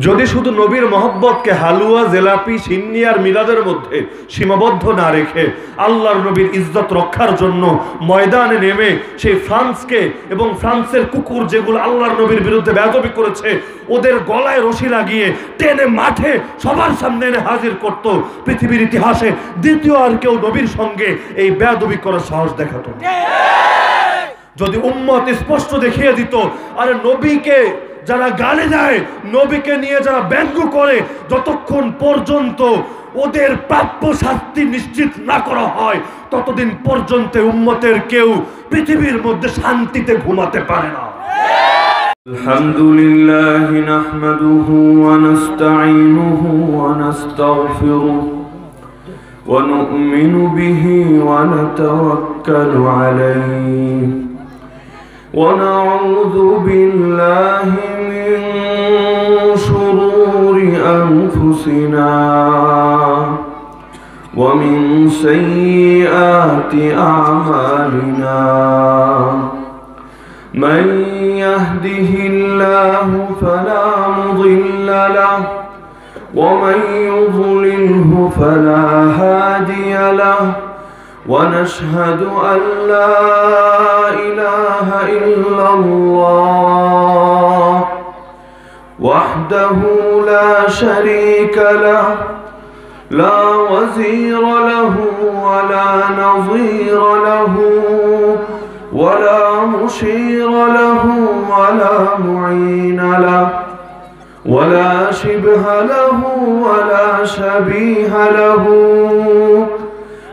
যদি শুধু নবীর মহব্বতকে হালুয়া, জেলাপি, সিন্নি আর মিলাদের মধ্যে সীমাবদ্ধ না রেখে আল্লাহর নবীর ইজ্জত রক্ষার জন্য ময়দানে নেমে সেই ফ্রান্সকে এবং ফ্রান্সের কুকুর যেগুলো আল্লাহর নবীর বিরুদ্ধে বেয়াদবি করেছে ওদের গলায় রশি লাগিয়ে টেনে মাঠে সবার সামনে এনে হাজির করত, পৃথিবীর ইতিহাসে দ্বিতীয় আর কেউ নবীর সঙ্গে এই বেয়াদবি করার সাহস দেখাতো না। যদি উম্মত স্পষ্ট দেখিয়ে দিত, আরে নবীকে যারা গালি দেয়, নবীকে নিয়ে যারা ব্যঙ্গ করে, যতক্ষণ পর্যন্ত ওদের প্রাপ্য শাস্তি নিশ্চিত না করা হয় ততদিন পর্যন্ত উম্মতের কেউ পৃথিবীর মধ্যে শান্তিতে ঘুমাতে পারে না। আলহামদুলিল্লাহ নাহমাদুহু ওয়া নাস্তাঈনুহু ওয়া নাস্তাগফিরুহু ওয়া নু'মিনু বিহি ওয়া নাতাওয়াক্কালু আলাইহি ونعوذ بالله من شرور أنفسنا ومن سيئات أعمالنا من يهده الله فلا مضل له ومن يضلله فلا هادي له ونشهد أن لا إله إلا الله وحده لا شريك له لا وزير له ولا نظير له ولا مشير له ولا معين له ولا شبه له ولا شبيه له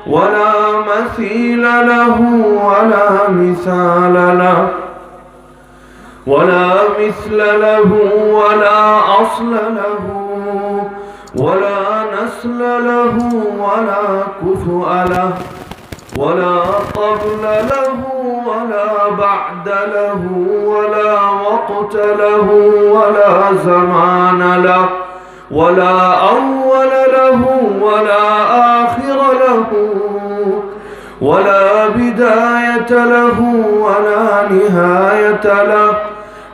ولا مثيل له ولا مثال له ولا مثل له ولا أصل له ولا نسل له ولا كفؤ له ولا قبل له ولا بعد له ولا وقت له ولا زمان له ولا أول له ولا آخر له ولا بداية له ولا نهاية له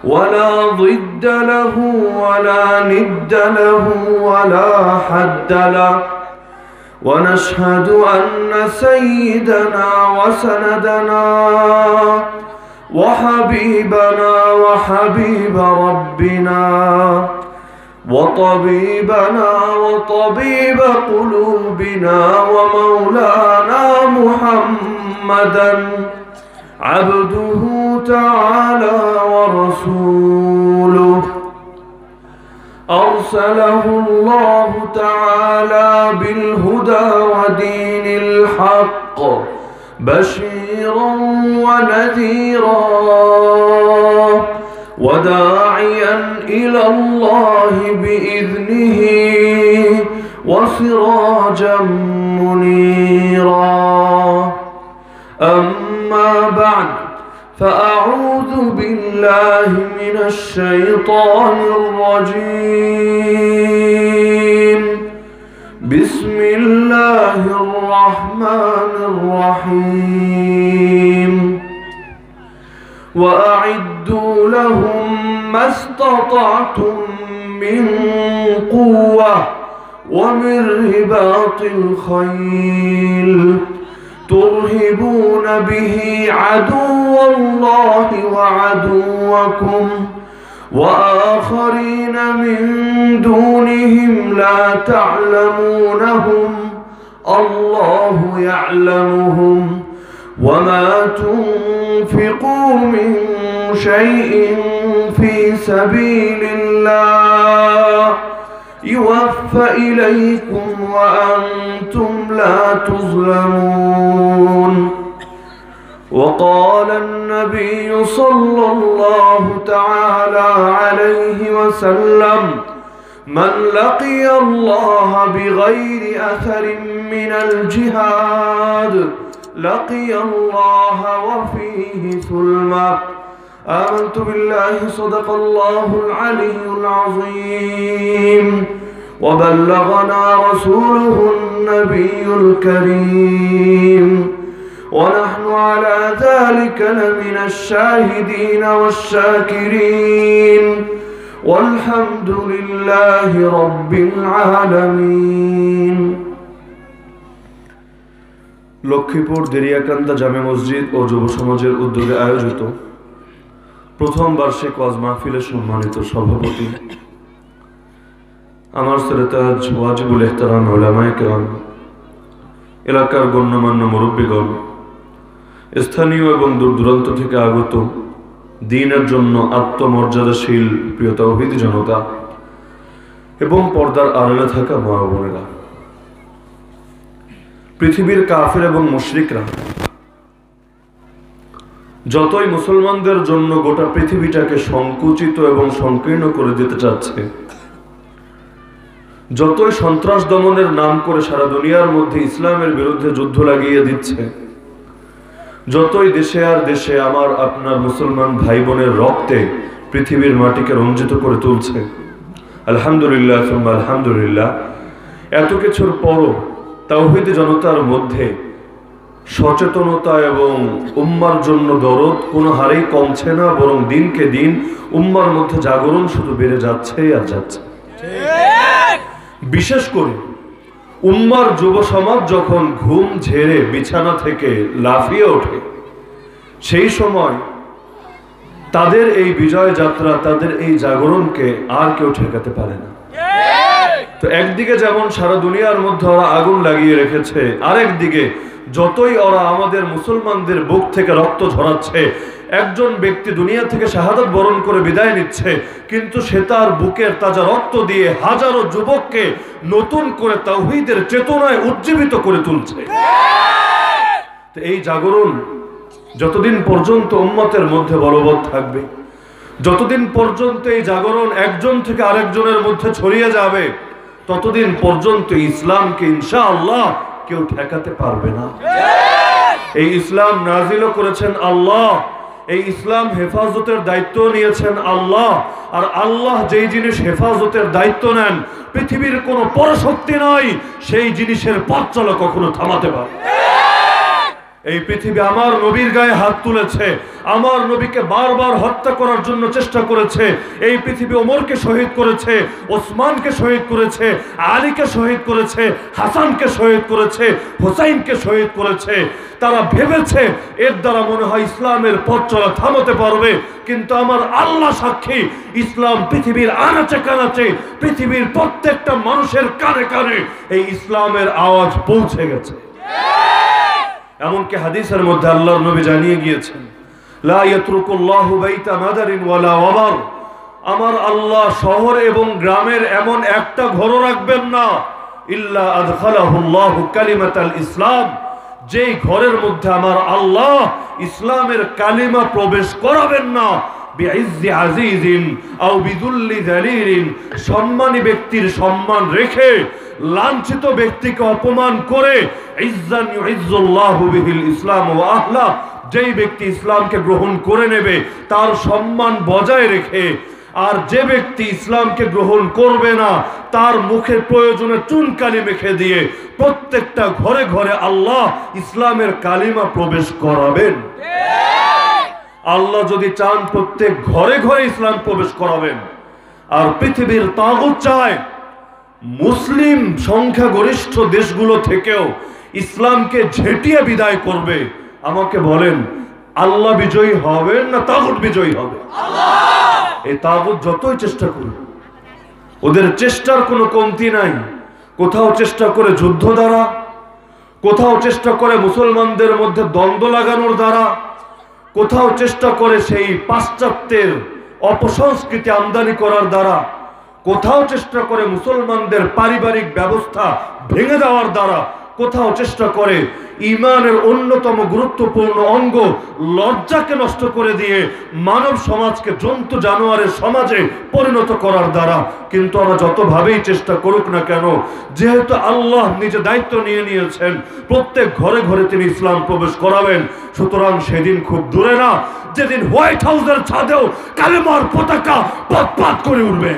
ولا ضد له ولا ند له ولا حد له ونشهد أن سيدنا وسندنا وحبيبنا وحبيب ربنا وطبيبنا وطبيب قلوبنا ومولانا محمدا عبده تعالى ورسوله أرسله الله تعالى بالهدى ودين الحق بشيرا ونذيرا وداعيا إلى الله بإذنه وسراجا منيرا أما بعد فأعوذ بالله من الشيطان الرجيم بسم الله الرحمن الرحيم وأعدوا لهم ما استطعتم من قوة ومن رباط الخيل ترهبون به عدو الله وعدوكم وآخرين من دونهم لا تعلمونهم الله يعلمهم وما تنفقوا من شيء في سبيل الله يوفى إليكم وأنتم لا تظلمون وقال النبي صلى الله تعالى عليه وسلم من لقي الله بغير أثر من الجهاد لقي الله وفيه ثلما آمنت بالله صدق الله العلي العظيم وبلغنا رسوله النبي الكريم ونحن على ذلك لمن الشاهدين والشاكرين والحمد لله رب العالمين। লক্ষ্মীপুর দেরিয়াকান্দা জামে মসজিদ ও যুব সমাজের উদ্যোগে আয়োজিত প্রথম বার্ষিক ওয়াজ মাহফিলের সম্মানিত সভাপতি আমার সরতাজ ওয়াজিবুল ইহতারাম উলামায়ে কেরাম, এলাকার গণ্যমান্য মুরব্বীগণ, স্থানীয় এবং দূর দূরান্ত থেকে আগত দ্বীনের জন্য আত্মমর্যাদাশীল প্রিয় তাওহীদি জনতা এবং পর্দার আড়ালে থাকা মা বোনেরা, পৃথিবীর কাফের এবং মুশরিকরা যতই মুসলমানদের জন্য গোটা পৃথিবীটাকে সংকুচিত এবং সংকীর্ণ করে দিতে চাচ্ছে, যতই সন্ত্রাস দমনের নাম করে সারা দুনিয়ার মধ্যে ইসলামের বিরুদ্ধে যুদ্ধ লাগিয়ে দিচ্ছে, যতই দেশে আর দেশে আমার আপনার মুসলমান ভাই বোনের রক্তে পৃথিবীর মাটিকে রঞ্জিত করে তুলছে, আলহামদুলিল্লাহ সুম্মা আলহামদুলিল্লাহ, এত কিছুর পরও তাওহীদি জনতার মধ্যে সচেতনতা এবং উম্মার জন্য দরদ কোনো হারেই কমছে না, বরং দিনকে দিন উম্মার মধ্যে জাগরণ শুধু বেড়ে যাচ্ছে আর যাচ্ছে। বিশেষ করে উম্মার যুব সমাজ যখন ঘুম ঝেড়ে বিছানা থেকে লাফিয়ে ওঠে, সেই সময় তাদের এই বিজয় যাত্রা, তাদের এই জাগরণকে আর কেউ ঠেকাতে পারে না। তো একদিকে যেমন সারা দুনিয়ার মধ্যে ওরা আগুন লাগিয়ে রেখেছে, আরেকদিকে যতই ওরা আমাদের মুসলমানদের বুক থেকে রক্ত ঝরাচ্ছে, একজন ব্যক্তি দুনিয়া থেকে শাহাদাত বরণ করে বিদায় নিচ্ছে, কিন্তু সে তার বুকের তাজা রক্ত দিয়ে হাজারো যুবককে নতুন করে তাওহীদের চেতনায় উজ্জীবিত করে তুলছে। তো এই জাগরণ যতদিন পর্যন্ত উম্মতের মধ্যে বলবৎ থাকবে, যতদিন পর্যন্ত এই জাগরণ একজন থেকে আরেকজনের মধ্যে ছড়িয়ে যাবে, ততদিন পর্যন্ত ইসলামকে ইনশাআল্লাহ কেউ ঠেকাতে পারবে না। এই ইসলাম নাজিলও করেছেন আল্লাহ, এই ইসলাম হেফাজতের দায়িত্ব নিয়েছেন আল্লাহ, আর আল্লাহ যেই জিনিস হেফাজতের দায়িত্ব নেন, পৃথিবীর কোনো পরশক্তি নাই সেই জিনিসের পথ চলা কখনো থামাতে পারে। এই পৃথিবী আমার নবীর গায়ে হাত তুলেছে, আমার নবীকে বারবার হত্যা করার জন্য চেষ্টা করেছে। এই পৃথিবী ওমরকে শহীদ করেছে, ওসমানকে শহীদ করেছে, আলীকে শহীদ করেছে, হাসানকে শহীদ করেছে, হুসাইনকে শহীদ করেছে। তারা ভেবেছে এর দ্বারা মনে হয় ইসলামের পথ চলা থামাতে পারবে, কিন্তু আমার আল্লাহ সাক্ষী, ইসলাম পৃথিবীর আনাচে কানাচে, পৃথিবীর প্রত্যেকটা মানুষের কানে কানে এই ইসলামের আওয়াজ পৌঁছে গেছে। এমনকি হাদিসের মধ্যে আল্লাহর নবী জানিয়ে গিয়েছেন, লা ইয়াতরুকুল্লাহু বাইতা মাদারিন ওয়ালা ওয়াবার, আমার আল্লাহ শহর এবং গ্রামের এমন একটা ঘরও রাখবেন না, ইল্লা আদখালাহুল্লাহু কালিমাতাল ইসলাম, যেই ঘরের মধ্যে আমার আল্লাহ ইসলামের কালিমা প্রবেশ করাবেন না, বিইজ্জি আজিজিন আও বিযুল্লি যালিলিন, সম্মানী ব্যক্তির সম্মান রেখে লাঞ্ছিত ব্যক্তিকে অপমান করে, ইজ্জান ইউইজ্জুল্লাহু বিহিল ইসলাম ওয়া আহলা, যেই ব্যক্তি ইসলামকে গ্রহণ করে নেবে তার সম্মান বজায় রেখে, আর যে ব্যক্তি ইসলামকে গ্রহণ করবে না তার মুখে প্রয়োজনে চুনকালি মেখে দিয়ে প্রত্যেকটা ঘরে ঘরে আল্লাহ ইসলামের কালিমা প্রবেশ করাবেন। আল্লাহ যদি চান প্রত্যেক ঘরে ঘরে ইসলাম প্রবেশ করাবেন, আর পৃথিবীর তাগুত চায় মুসলিম সংখ্যাগরিষ্ঠ দেশগুলো থেকেও ইসলামকে ঝেঁটিয়ে বিদায় করবে, আমাকে বলেন আল্লাহ বিজয়ী হবেন না তাগুত বিজয়ী হবে? এই তাগুত যতই চেষ্টা করবে, ওদের চেষ্টার কোনো কমতি নাই। কোথাও চেষ্টা করে যুদ্ধ দ্বারা, কোথাও চেষ্টা করে মুসলমানদের মধ্যে দ্বন্দ্ব লাগানোর দ্বারা, কোথাও চেষ্টা করে সেই পাশ্চাত্যের অপসংস্কৃতি আমদানি করার দ্বারা, কোথাও চেষ্টা করে মুসলমানদের পারিবারিক ব্যবস্থা ভেঙে দেওয়ার দ্বারা, কোথাও চেষ্টা করে ঈমানের অন্যতম গুরুত্বপূর্ণ অঙ্গ লজ্জাকে নষ্ট করে দিয়ে মানব সমাজকে জন্তু জানোয়ারের সমাজে পরিণত করার দ্বারা। কিন্তু আমরা যতভাবেই চেষ্টা করুক না কেন, যেহেতু আল্লাহ নিজে দায়িত্ব নিয়ে নিয়েছেন প্রত্যেক ঘরে ঘরে তিনি ইসলাম প্রবেশ করাবেন, সুতরাং সেদিন খুব দূরে না যেদিন হোয়াইট হাউসের ছাদেও কালেমার পতাকা পথ করে উঠবে।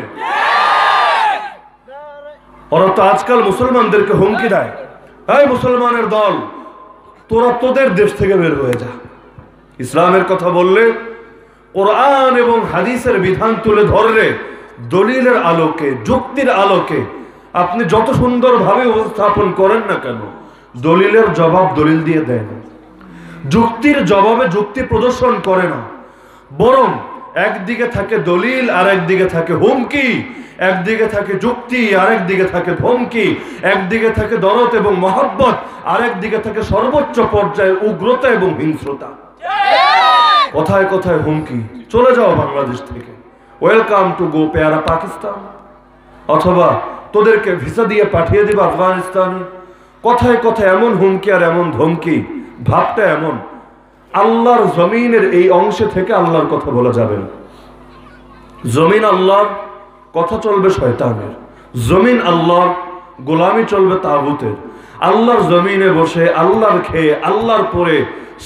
ওরা তো আজকাল মুসলমানদেরকে হুমকি দেয়, এই মুসলমানের দল, তোরা তোদের দেশ থেকে বের হয়ে যা। ইসলামের কথা বললে, কোরআন এবং হাদিসের বিধান তুলে ধরলে দলিলের আলোকে, যুক্তির আলোকে আপনি যত সুন্দরভাবে উপস্থাপন করেন না কেন, দলিলের জবাব দলিল দিয়ে দেয় না, যুক্তির জবাবে যুক্তি প্রদর্শন করে না, বরং একদিকে থাকে দলিল আর একদিকে থাকে হুমকি, একদিকে থাকে যুক্তি আর একদিকে থাকে ধমকি, একদিকে থাকে দরদ এবং মহব্বত আর একদিকে থাকে সর্বোচ্চ পর্যায়ে উগ্রতা এবং হিংস্রতা। কথায় কথায় হুমকি, চলে যাও বাংলাদেশ থেকে, ওয়েলকাম টু গো পেয়ারা পাকিস্তান, অথবা তোদেরকে ভিসা দিয়ে পাঠিয়ে দেব আফগানিস্তানে। কথায় কথায় এমন হুমকি আর এমন ধমকি, ভাবটা এমন। আল্লাহর জমিনের এই অংশে থেকে আল্লাহর কথা বলা যাবে না। জমিন আল্লাহর, কথা চলবে শয়তানের। জমিন আল্লাহর, গোলামি চলবে তাগুতের। আল্লাহর জমিনে বসে আল্লাহর খেয়ে আল্লাহর পরে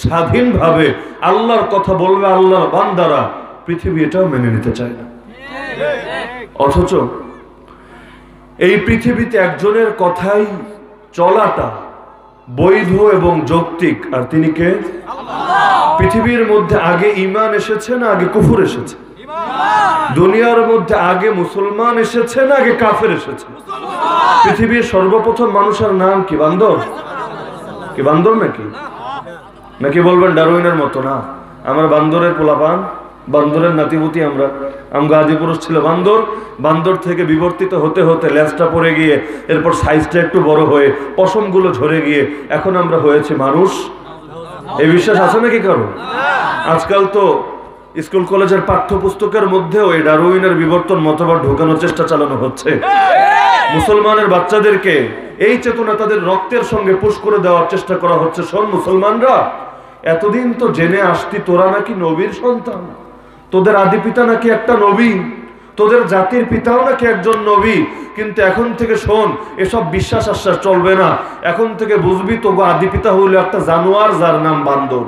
স্বাধীনভাবে আল্লাহর কথা বলবে আল্লাহর বান্দারা, পৃথিবী এটাও মেনে নিতে চায় না। অথচ এই পৃথিবীতে একজনের কথাই চলাটা বৈধ এবং যৌক্তিক, আর তিনি কে? পৃথিবীর মধ্যে আগে ঈমান এসেছে না আগে কুফর এসেছে? দুনিয়ার মধ্যে আগে মুসলমান এসেছে না আগে কাফের এসেছে? পৃথিবীর সর্বপ্রথম মানুষের নাম কি? বান্দর? কি বান্দর নাকি? নাকি বলবেন ডারউইনের মতো? না, আমার বান্দরের পোলাপান, বান্দরের নাতিপুতি আমরা। গাজীপুরুষ ছিল বান্দর, বান্দর থেকে বিবর্তিত হতে হতে লেজটা পড়ে গিয়ে এরপর সাইজটা একটু বড় হয়ে পশমগুলো ঝরে গিয়ে এখন আমরা হয়েছে মানুষ। এই বিশ্বাস আছে নাকি কারো? আজকাল তো স্কুল কলেজের পাঠ্যপুস্তকের মধ্যেও এই ডারউইনের বিবর্তন মতবাদ ঢোকানোর চেষ্টা চালানো হচ্ছে। মুসলমানের বাচ্চাদেরকে এই চেতনা তাদের রক্তের সঙ্গে পুশ করে দেওয়ার চেষ্টা করা হচ্ছে। শোন মুসলমানরা, এতদিন তো জেনে আসতি তোরা নাকি নবীর সন্তান, তোদের আদি পিতা নাকি একটা নবী, তোদের জাতির পিতাও নাকি একজন নবী, কিন্তু এখন থেকে শোন, এসব বিশ্বাস আশ্বাস চলবে না। এখন থেকে বুঝবি তোগো আদি পিতা হইল একটা জানোয়ার যার নাম বান্দর।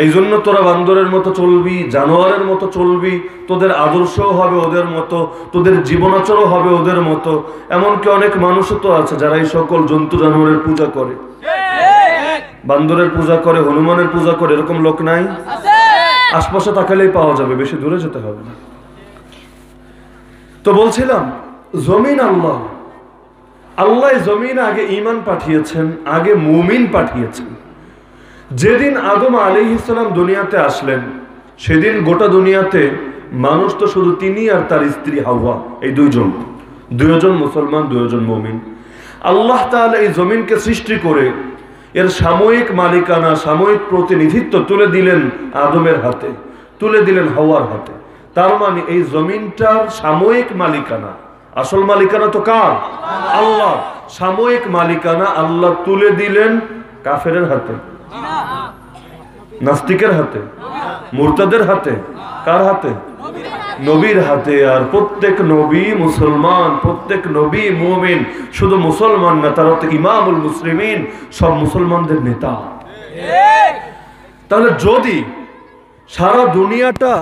এই জন্য তোরা বান্দরের মতো চলবি, জানোয়ারের মতো চলবি, তোদের আদর্শও হবে ওদের মতো, তোদের জীবনাচরও হবে ওদের মতো। এমনকি অনেক মানুষও তো আছে যারা এই সকল জন্তু জানোয়ারের পূজা করে, বান্দরের পূজা করে, হনুমানের পূজা করে। এরকম লোক নাই? আশপাশে তাকালেই পাওয়া যাবে, বেশি দূরে যেতে হবে না। তো বলছিলাম, জমিন আল্লাহ, আল্লাহ জমিনে আগে ঈমান পাঠিয়েছেন, আগে মুমিন পাঠিয়েছেন। যেদিন আদম আলাইহিস সালাম দুনিয়াতে আসলেন, সেদিন গোটা দুনিয়াতে মানুষ তো শুধু তিনি আর তার স্ত্রী হাওয়া, এই দুইজন মুসলমান, দুইজন মুমিন। আল্লাহ তাআলা এই জমিনকে সৃষ্টি করে এর সাময়িক মালিকানা, সাময়িক প্রতিনিধিত্ব তুলে দিলেন আদমের হাতে, তুলে দিলেন হাওয়ার হাতে। তার মানে এই জমিনটার সাময়িক মালিকানা, আসল মালিকানা তো কার? আল্লাহ। সাময়িক মালিকানা আল্লাহ তুলে দিলেন কাফেরের হাতে, নাস্তিকের হাতে, মুরতাদের হাতে। কার হাতে? নবীর হাতে। আর প্রত্যেক নবী মুসলমান, প্রত্যেক নবী মুমিন। শুধু মুসলমান না, তারা তো ইমামুল মুসলিমিন, সব মুসলমানদের নেতা। তাহলে যদি সারা দুনিয়াটা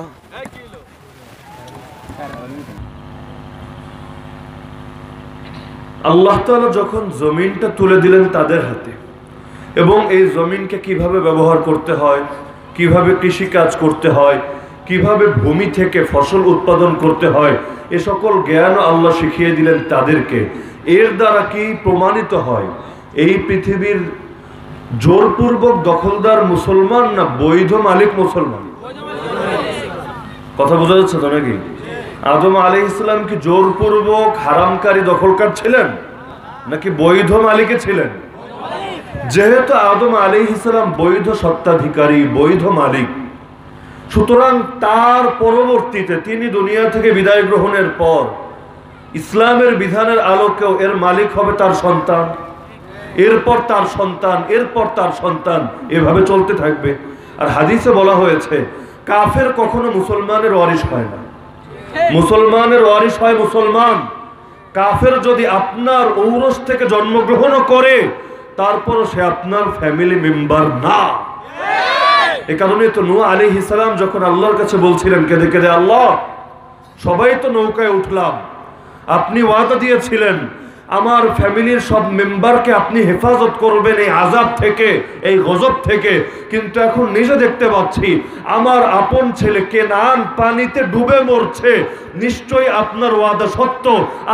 আল্লাহ তাআলা যখন জমিনটা তুলে দিলেন তাদের হাতে, এবং এই জমিনকে কিভাবে ব্যবহার করতে হয়, কিভাবে কৃষিকাজ করতে হয়, কিভাবে ভূমি থেকে ফসল উৎপাদন করতে হয়, এ সকল জ্ঞান আল্লাহ শিখিয়ে দিলেন তাদেরকে। এর দ্বারা কি প্রমাণিত হয় এই পৃথিবীর জোরপূর্বক দখলদার মুসলমান না বৈধ মালিক মুসলমান? কথা বোঝা যাচ্ছে তো নাকি? আদম আলাইহিস সালাম কি জোরপূর্বক হারামকারী দখলকার ছিলেন নাকি বৈধ মালিকে ছিলেন? যেহেতু আদম আলাইহিস সালাম বৈধ সত্ত্বাধিকারী, বৈধ মালিক, সুতরাং তার পরবর্তীতে তিনি দুনিয়া থেকে বিদায় গ্রহণের পর ইসলামের বিধানের আলোকেও এর মালিক হবে তার সন্তান, এরপর তার সন্তান, এরপর তার সন্তান, এভাবে চলতে থাকবে। আর হাদিসে বলা হয়েছে কাফের কখনো মুসলমানের ওয়ারিশ হয় না, মুসলমানের ওয়ারিশ হয় মুসলমান। কাফের যদি আপনার ঔরস থেকে জন্মগ্রহণ করে, তারপরও সে আপনার ফ্যামিলি মেম্বার না। এ কারণে তো নূহ আলাইহিস সালাম যখন আল্লাহর কাছে বলছিলেন কেঁদে কেঁদে, আল্লাহ সবাই তো নৌকায় উঠলাম, আপনি ওয়াদা দিয়েছিলেন আমার ফ্যামিলির সব মেম্বারকে আপনি হেফাজত করবেন এই আযাব থেকে, এই গজব থেকে। কিন্তু এখন নিজে দেখতে পাচ্ছি আমার আপন ছেলে কেনান পানিতে ডুবে মরছে। নিশ্চয়ই আপনার ওয়াদা সত্য,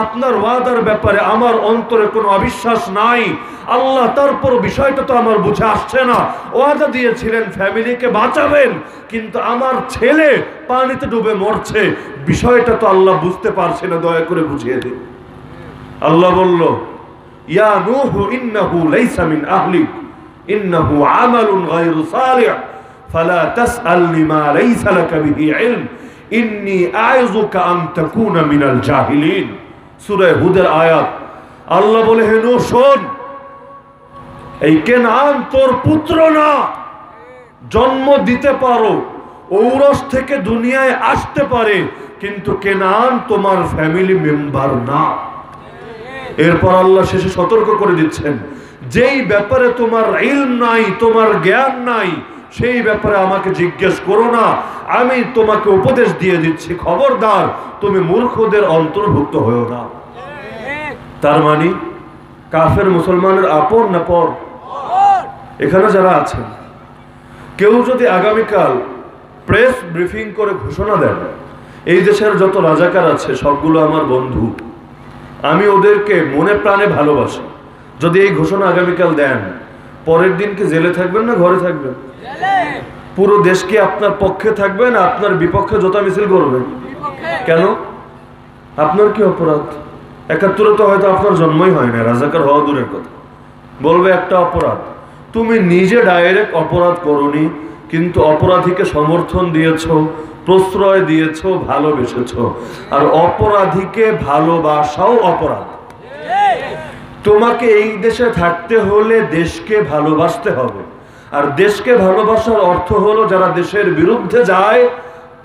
আপনার ওয়াদার ব্যাপারে আমার অন্তরে কোনো অবিশ্বাস নাই। আল্লাহ, তারপর বিষয়টা তো আমার বুঝে আসছে না। ওয়াদা দিয়েছিলেন ফ্যামিলিকে বাঁচাবেন, কিন্তু আমার ছেলে পানিতে ডুবে মরছে, বিষয়টা তো আল্লাহ বুঝতে পারছে না, দয়া করে বুঝিয়ে দিন। আল্লাহ বলল, ইয়া নূহ ইন্নাহু লাইসা মিন আহলিক ইন্নাহু আমালুন গায়রু সালিহ ফালা তাসআলনি মা লাইসা লাকা বিহি ইলম ইন্নী আ'ইযুকা আন তাকুনা মিনাল জাহিলিন। সূরা হুদের আয়াত। আল্লাহ বলে, হে নূহ শোন, এই কেনান তোর পুত্র না, জন্ম দিতে পারো, ঔরস থেকে দুনিয়ায় আসতে পারে, কিন্তু কেনান তোমার ফ্যামিলি মেম্বার না। এরপর আল্লাহ শেষে সতর্ক করে দিচ্ছেন, যেই ব্যাপারে তোমার ইলম নাই, তোমার জ্ঞান নাই, সেই ব্যাপারে আমাকে জিজ্ঞেস করো না। আমি তোমাকে উপদেশ দিয়ে দিচ্ছি, খবরদার তুমি মূর্খদের অন্তর্ভুক্ত হও না। তার মানে কাফের মুসলমানের আপন না পর? এখানে যারা আছেন, কেউ যদি আগামীকাল প্রেস ব্রিফিং করে ঘোষণা দেন এই দেশের যত রাজাকার আছে সবগুলো আমার বন্ধু, আমি ওদেরকে মনে প্রাণে ভালোবাসি, যদি এই ঘোষণা আগামীকাল দেন, পরের দিন কি জেলে থাকবেন না ঘরে থাকবেন? পুরো দেশ কি আপনার পক্ষে থাকবে না আপনার বিপক্ষে জোতা মিছিল করবেন? কেন? আপনার কি অপরাধ? ৭১ তো হয়তো আপনার জন্মই হয় না, রাজাকার হওয়া দূরের কথা। বলবে একটা অপরাধ, তুমি নিজে ডাইরেক্ট অপরাধ করনি, কিন্তু অপরাধীকে সমর্থন দিয়েছো, প্রশ্রয় দিয়েছো, ভালোবেসেছো। আর অপরাধীকে ভালোবাসাও অপরাধ। তোমাকে এই দেশে থাকতে হলে দেশকে ভালোবাসতে হবে, আর দেশকে ভালোবাসার অর্থ হলো যারা দেশের বিরুদ্ধে যায়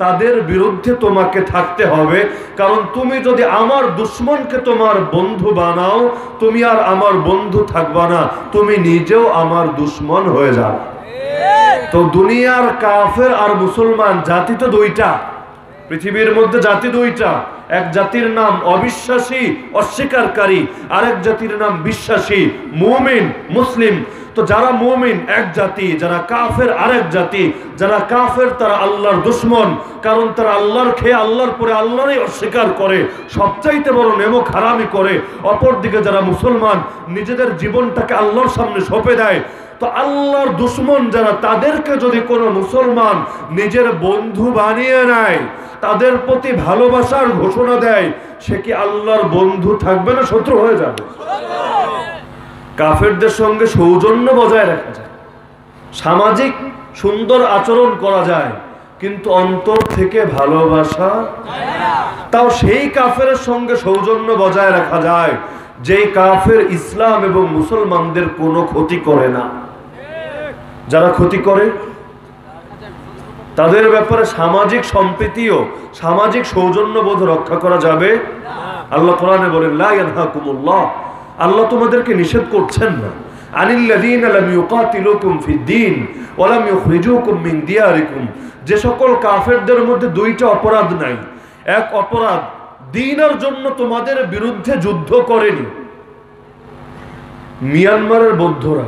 তাদের বিরুদ্ধে তোমাকে থাকতে হবে। কারণ তুমি যদি আমার দুশ্মনকে তোমার বন্ধু বানাও, তুমি আর আমার বন্ধু থাকবা না, তুমি নিজেও আমার দুশ্মন হয়ে যাবে। তো দুনিয়ার কাফের আর মুসলমান জাতি তো দুইটা, পৃথিবীর মধ্যে জাতি দুইটা। এক জাতির নাম অবিশ্বাসী, অস্বীকারী, আরেক জাতির নাম বিশ্বাসী, মুমিন, মুসলিম। তো যারা মুমিন এক জাতি, যারা কাফের আরেক জাতি। যারা কাফের তারা আল্লাহর দুশমন, কারণ তারা আল্লাহর খেয়ে আল্লাহর পরে আল্লাহরই অস্বীকার করে, সবচাইতে বড় নেমক হারামি করে। অপরদিকে যারা মুসলমান, নিজেদের জীবনটাকে আল্লাহর সামনে সঁপে দেয়। তো আল্লাহর দুশমন যারা, তাদেরকে যদি কোনো মুসলমান নিজের বন্ধু বানিয়ে নেয়, তাদের প্রতি ভালোবাসার ঘোষণা দেয়, সে কি আল্লাহর বন্ধু থাকবে না শত্রু হয়ে যাবে? কাফেরদের সঙ্গে সৌজন্য বজায় রাখা যায়, সামাজিক সুন্দর আচরণ করা যায়, কিন্তু অন্তর থেকে ভালোবাসা, তাও সেই কাফের সঙ্গে সৌজন্য বজায় রাখা যায় যেই কাফের ইসলাম এবং মুসলমানদের কোনো ক্ষতি করে না। যারা ক্ষতি করে তাদের ব্যাপারে সামাজিক সম্প্রীতিও, সামাজিক সৌজন্যবোধ রক্ষা করা যাবে। আল্লাহ কোরআনে বলেন, লা ইয়ানহাকুমুল্লাহ, আল্লাহ তোমাদেরকে নিষেধ করছেন না, আনিল্লাযীনা লাম ইউকাতিলুকুম ফিদ-দীন ওয়া লাম ইউখরিজুকুম মিন দিয়ারিকুম, যে সকল কাফেরদের মধ্যে দুইটা অপরাধ নাই। এক অপরাধ, দ্বীনের জন্য তোমাদের বিরুদ্ধে যুদ্ধ করেনি। মিয়ানমারের বৌদ্ধরা,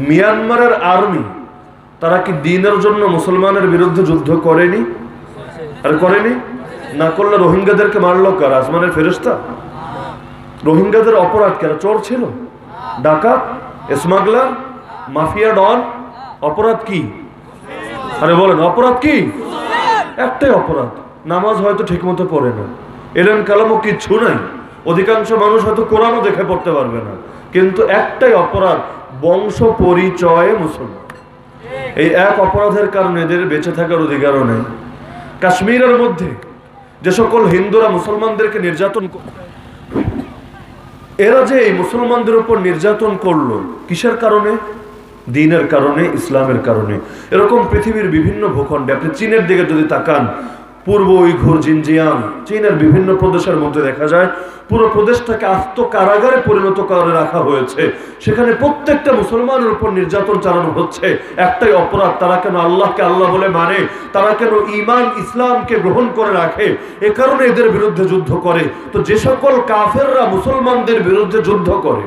মিয়ানমারের আর্মি, তারা কি দ্বীনের জন্য মুসলমানের বিরুদ্ধে যুদ্ধ করেনি? আর করেনি? না করলে রোহিঙ্গাদেরকে মারলো কারা? আসমানের ফেরেশতা? রোহিঙ্গাদের অপরাধ কারা? চোর ছিল, ডাকাত, স্মাগলার, মাফিয়া, ডন। অপরাধ কি? আরে বলেন, অপরাধ কি? একটাই অপরাধ, নামাজ হয়তো ঠিক মতো পড়ে না, এলেন কালামও কিচ্ছু নাই, অধিকাংশ মানুষ হয়তো কোরআনও দেখে পড়তে পারবে না, কিন্তু একটাই অপরাধ, বংশ পরিচয়ে মুসলমান। এই এক অপরাধের কারণে এদের বেঁচে থাকার অধিকারও নেই। কাশ্মীরের মধ্যে যে সকল হিন্দুরা মুসলমানদেরকে নির্যাতন, এরা যে এই মুসলমানদের উপর নির্যাতন করলো কিসের কারণে? দ্বীনের কারণে, ইসলামের কারণে। এরকম পৃথিবীর বিভিন্ন ভূখণ্ডে, আপনি চীনের দিকে যদি তাকান, পূর্ব উইঘুর, জিনজিয়াং, চীনের বিভিন্ন প্রদেশের মধ্যে দেখা যায় পুরো প্রদেশটাকে আস্ত কারাগারে পরিণত করে রাখা হয়েছে। সেখানে প্রত্যেকটা মুসলমানের উপর নির্যাতন চালানো হচ্ছে। একটাই অপরাধ, তারা কেন আল্লাহকে আল্লাহ বলে মানে, তারা কেন ঈমান ইসলামকে গ্রহণ করে রাখে, এ কারণে এদের বিরুদ্ধে যুদ্ধ করে। তো যে সকল কাফেররা মুসলমানদের বিরুদ্ধে যুদ্ধ করে,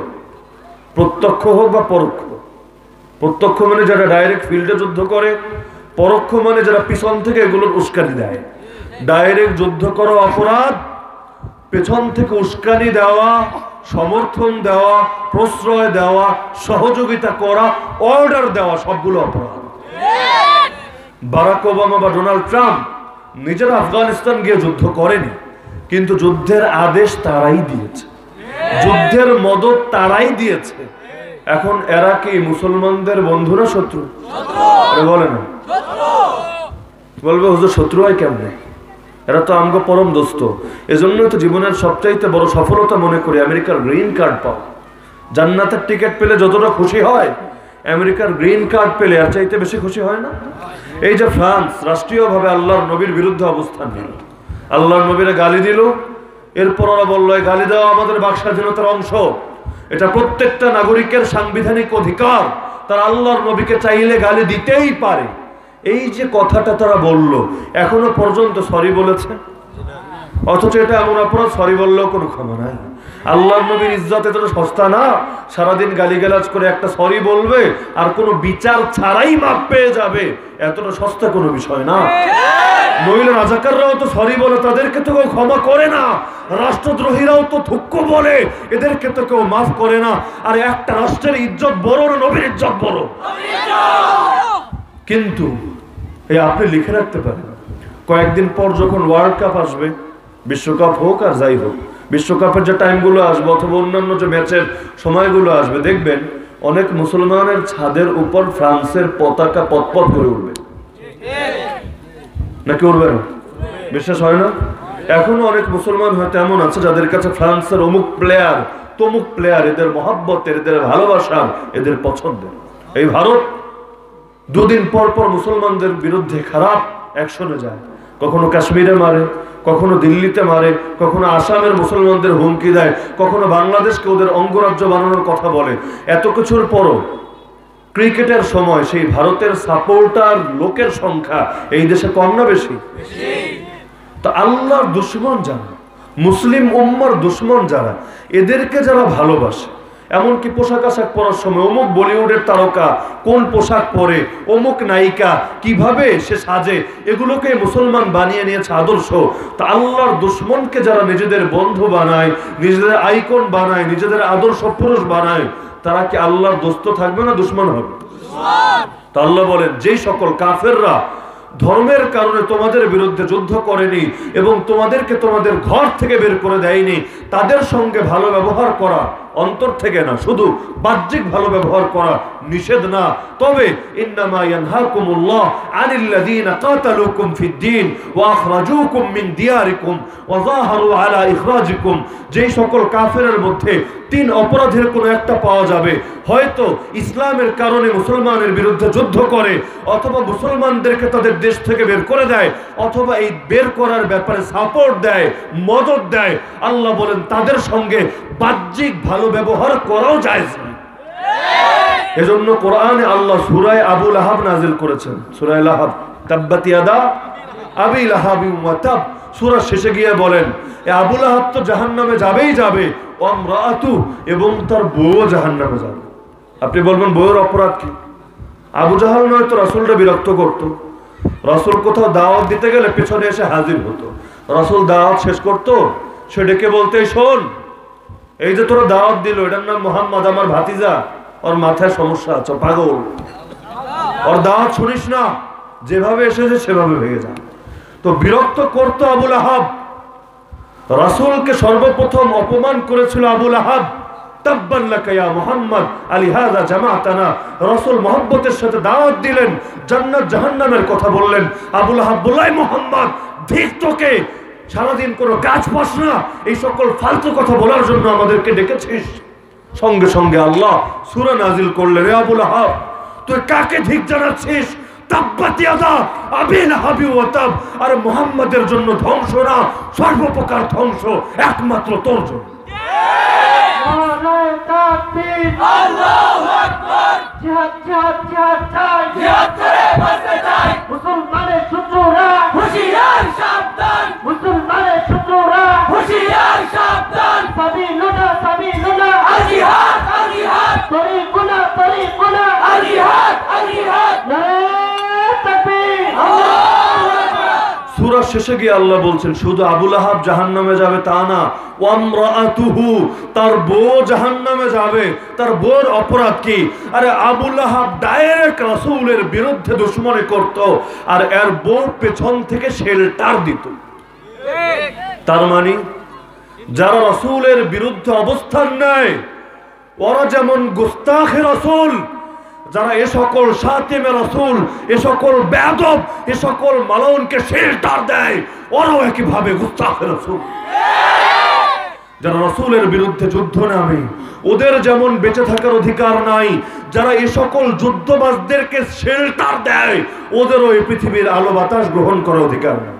প্রত্যক্ষ হোক বা পরোক্ষ, প্রত্যক্ষ মানে যারা ডাইরেক্ট ফিল্ডে যুদ্ধ করে, পরোক্ষ মানে যারা পিছন থেকে এগুলোর উস্কানি দেয়। ডাইরেক্ট যুদ্ধ করা অপরাধ, পেছন থেকে উস্কানি দেওয়া, সমর্থন দেওয়া, প্রশ্রয় দেওয়া, সহযোগিতা করা, অর্ডার দেওয়া, সবগুলো অপরাধ। বারাক ওবামা বা ডোনাল্ড ট্রাম্প নিজেরা আফগানিস্তান গিয়ে যুদ্ধ করেনি, কিন্তু যুদ্ধের আদেশ তারাই দিয়েছে, যুদ্ধের মদত তারাই দিয়েছে। এখন এরা কি মুসলমানদের বন্ধু না শত্রু? বলে না, বলবে হুজুর শত্রু হয় কেমনে? এরা তো আমগো পরম দোস্ত। এজন্যই তো জীবনের সবচাইতে বড় সফলতা মনে করি আমেরিকার গ্রিন কার্ড পাওয়া। জান্নাতের টিকিট পেলে যতটা খুশি হয়, আমেরিকার গ্রিন কার্ড পেলে আর চাইতে বেশি খুশি হয় না? এই যে ফ্রান্স রাষ্ট্রীয়ভাবে আল্লাহর নবীর বিরুদ্ধে অবস্থান নিল, আল্লাহর নবীরে গালি দিল, এরপর ওরা বললো এই গালি দেওয়া আমাদের বাক স্বাধীনতার অংশ, এটা প্রত্যেকটা নাগরিকের সাংবিধানিক অধিকার, তারা আল্লাহর নবীকে চাইলে গালি দিতেই পারে। এই যে কথাটা তারা বলল, এখনো পর্যন্ত সরি বলেছে? অথচ এটা এমন অপরাধ, সরি বললেও কোনো ক্ষমা নাই। আল্লাহর নবীর ইজ্জত এতটা সস্তা না, সারাদিন গালিগালাজ করে একটা সরি বলবে আর কোনো বিচার ছাড়াই মাপ পেয়ে যাবে, এতটা সস্তা কোনো বিষয় না। মহিলা রাজাকাররাও তো সরি বলে, তাদেরকে তো কেউ ক্ষমা করে না। রাষ্ট্রদ্রোহীরাও তো থুক্কু বলে, এদেরকে তো কেউ মাফ করে না। আর একটা রাষ্ট্রের ইজ্জত বড় না নবীর ইজ্জত বড়? কিন্তু এই আপনি লিখে রাখতে পারেন, কয়েকদিন পর যখন ওয়ার্ল্ড কাপ আসবে, বিশ্বকাপ হোক আর যাই হোক, বিশ্বকাপের যে টাইমগুলো আসবে অথবা অন্যান্য যে ম্যাচের সময়গুলো আসবে, দেখবেন অনেক মুসলমানের ছাদের উপর ফ্রান্সের পতাকা পতপত করে উঠবে। নাকি উঠবে না? বিশ্বাস হয় না? এখনো অনেক মুসলমান হয়তো এমন আছে যাদের কাছে ফ্রান্সের অমুক প্লেয়ার তমুক প্লেয়ার এদের মহব্বতের, এদের ভালোবাসার, এদের পছন্দের। এই ভারত দুদিন পর পর মুসলমানদের বিরুদ্ধে খারাপ অ্যাকশনে যায়, কখনো কাশ্মীরে মারে, কখনো দিল্লিতে মারে, কখনো আসামের মুসলমানদের হুমকি দেয়, কখনো বাংলাদেশকে ওদের অঙ্গরাজ্য বানানোর কথা বলে। এত কিছুর পরও ক্রিকেটের সময় সেই ভারতের সাপোর্টার লোকের সংখ্যা এই দেশে কম না বেশি? তো আল্লাহর দুশমন যারা, মুসলিম উম্মার দুশমন যারা, এদেরকে যারা ভালোবাসে, এমনকি পোশাক আশাক পরার সময় অমুক বলিউডের তারকা কোন পোশাক পরে, অমুক নায়িকা কিভাবে সে সাজে, এগুলোকে মুসলমান বানিয়ে নিয়েছে আদর্শ। তা আল্লাহর দুশমনকে যারা নিজেদের বন্ধু বানায়, নিজেদের আইকন বানায়, নিজেদের আদর্শ পুরুষ বানায়, তারা কি আল্লাহর দোস্ত থাকবে না দুশমন হবে? তা আল্লাহ বলেন, যেই সকল কাফেররা ধর্মের কারণে তোমাদের বিরুদ্ধে যুদ্ধ করেনি এবং তোমাদেরকে তোমাদের ঘর থেকে বের করে দেয়নি, তাদের সঙ্গে ভালো ব্যবহার করা, অন্তর থেকে না, শুধু বাহ্যিক ভালো ব্যবহার করা নিষেধ না। তবে ইন্নামা ইয়ানহাকুমুল্লাহ আনিল্লাযীনা কাতালুকুম ফিদ্দীন ওয়া আখরাজুকুম মিন দিয়ারিকুম ওয়া যাহারু আলা ইখরাজিকুম। যেই সকল কাফেরের মধ্যে তিন অপরাধের কোনো একটা পাওয়া যাবে, হয়তো ইসলামের কারণে মুসলমানের বিরুদ্ধে যুদ্ধ করে, অথবা মুসলমানদেরকে তাদের দেশ থেকে বের করে দেয়, অথবা এই বের করার ব্যাপারে সাপোর্ট দেয়, মদদ দেয়, আল্লাহ বলেন তাদের সঙ্গে বাহ্যিক ভালো ব্যবহার করাও জায়েজ না। এজন্য কোরআনে আল্লাহ সূরা আবু লাহাব নাযিল করেছেন, সূরা লাহাব, তাব্বাত ইয়াদা আবি লাহাবি ওয়া তাব। সূরা শেষে গিয়ে বলেন এ আবু লাহাব তো জাহান্নামে যাবেই যাবে, ওয়া আমরাতু, এবং তার বউ জাহান্নামে যাবে। আপনি বলবেন বউয়ের অপরাধ কি? আবু জাহাল নয় তো রাসূলকে বিরক্ত করত। রাসূল কোথাও দাওয়াত দিতে গেলে পেছনে এসে হাজির হতো। রাসূল দাওয়াত শেষ করতো, সে ডেকে বলতে, শোন, এই যে তোরা দাওয়াত দিল, এটার নাম মুহাম্মদ, আমার ভাতিজা, ওর মাথায় সমস্যা আছে, পাগল, ওর দাওয়াত শুনিস না, যেভাবে এসেছে সেভাবে ভেঙে যা। তো বিরক্ত করতো আবু লাহাব। রাসূলকে সর্বপ্রথম অপমান করেছিল আবু লাহাব। তাব্বান লাকা ইয়া মুহাম্মদ আলিহাযা জামাতানা। রাসূল মহব্বতের সাথে দাওয়াত দিলেন, জান্নাত জাহান্নামের কথা বললেন। আবু লাহাব বললেন, মুহাম্মদ ঠিক তোকে, সারাদিন কোনো কাজ পাস না, এই সকল ফালতু কথা বলার জন্য আমাদেরকে ডেকেছিস? সঙ্গে সঙ্গে আল্লাহ সূরা নাজিল করলেন, হে আবু লাহাব, তুই কাকে ঠিক জানাচ্ছিস? তাব্বাত ইয়াদা আবি লাহাবি ওয়া তাব। আর মুহাম্মাদের জন্য ধ্বংস না, সর্বপ্রকার ধ্বংস একমাত্র তোর জন্য। নারায়ে তাকবীর, আল্লাহু আকবার। জিহাদ জিহাদ জিহাদ চাই, জিহাদ করে বাঁচতে চাই। মুসলমানের শত্রুরা হুঁশিয়ার সাবধান, মুসলমানের শত্রুরা হুঁশিয়ার সাবধান। সাবিলুনা সাবিলুনা আল জিহাদ আল জিহাদ, তরিকুনা তরিকুনা আল জিহাদ আল জিহাদ। নারায়ে তাকবীর, আল্লাহু আকবার। সূরা শেষে গিয়ে আল্লাহ বলছেন শুধু আবু লাহাব জাহান্নামে যাবে তা না, ওয়ামরাআতুহু, তার বউ জাহান্নামে যাবে। তার বউর অপরাধ কি? আরে আবু লাহাব ডাইরেক্ট রাসূলের বিরুদ্ধে দুশমনি করত, আর এর বউ পেছন থেকে শেল্টার দিত। তার মানে যারা রাসূলের বিরুদ্ধে অবস্থান নেয় ওরা যেমন গুস্তাখে রাসূল, যারা এ সকল শাতিমে রাসূল, এ সকল বেয়াদব, এ সকল মালাউনকে শেল্টার দেয়, ওরাও একইভাবে গুস্তাখে রাসূল। যারা রাসূলের বিরুদ্ধে যুদ্ধ নামে ওদের যেমন বেঁচে থাকার অধিকার নাই, যারা এ সকল যুদ্ধবাজদেরকে শেল্টার দেয় ওদেরও এই পৃথিবীর আলো বাতাস গ্রহণ করার অধিকার নেই।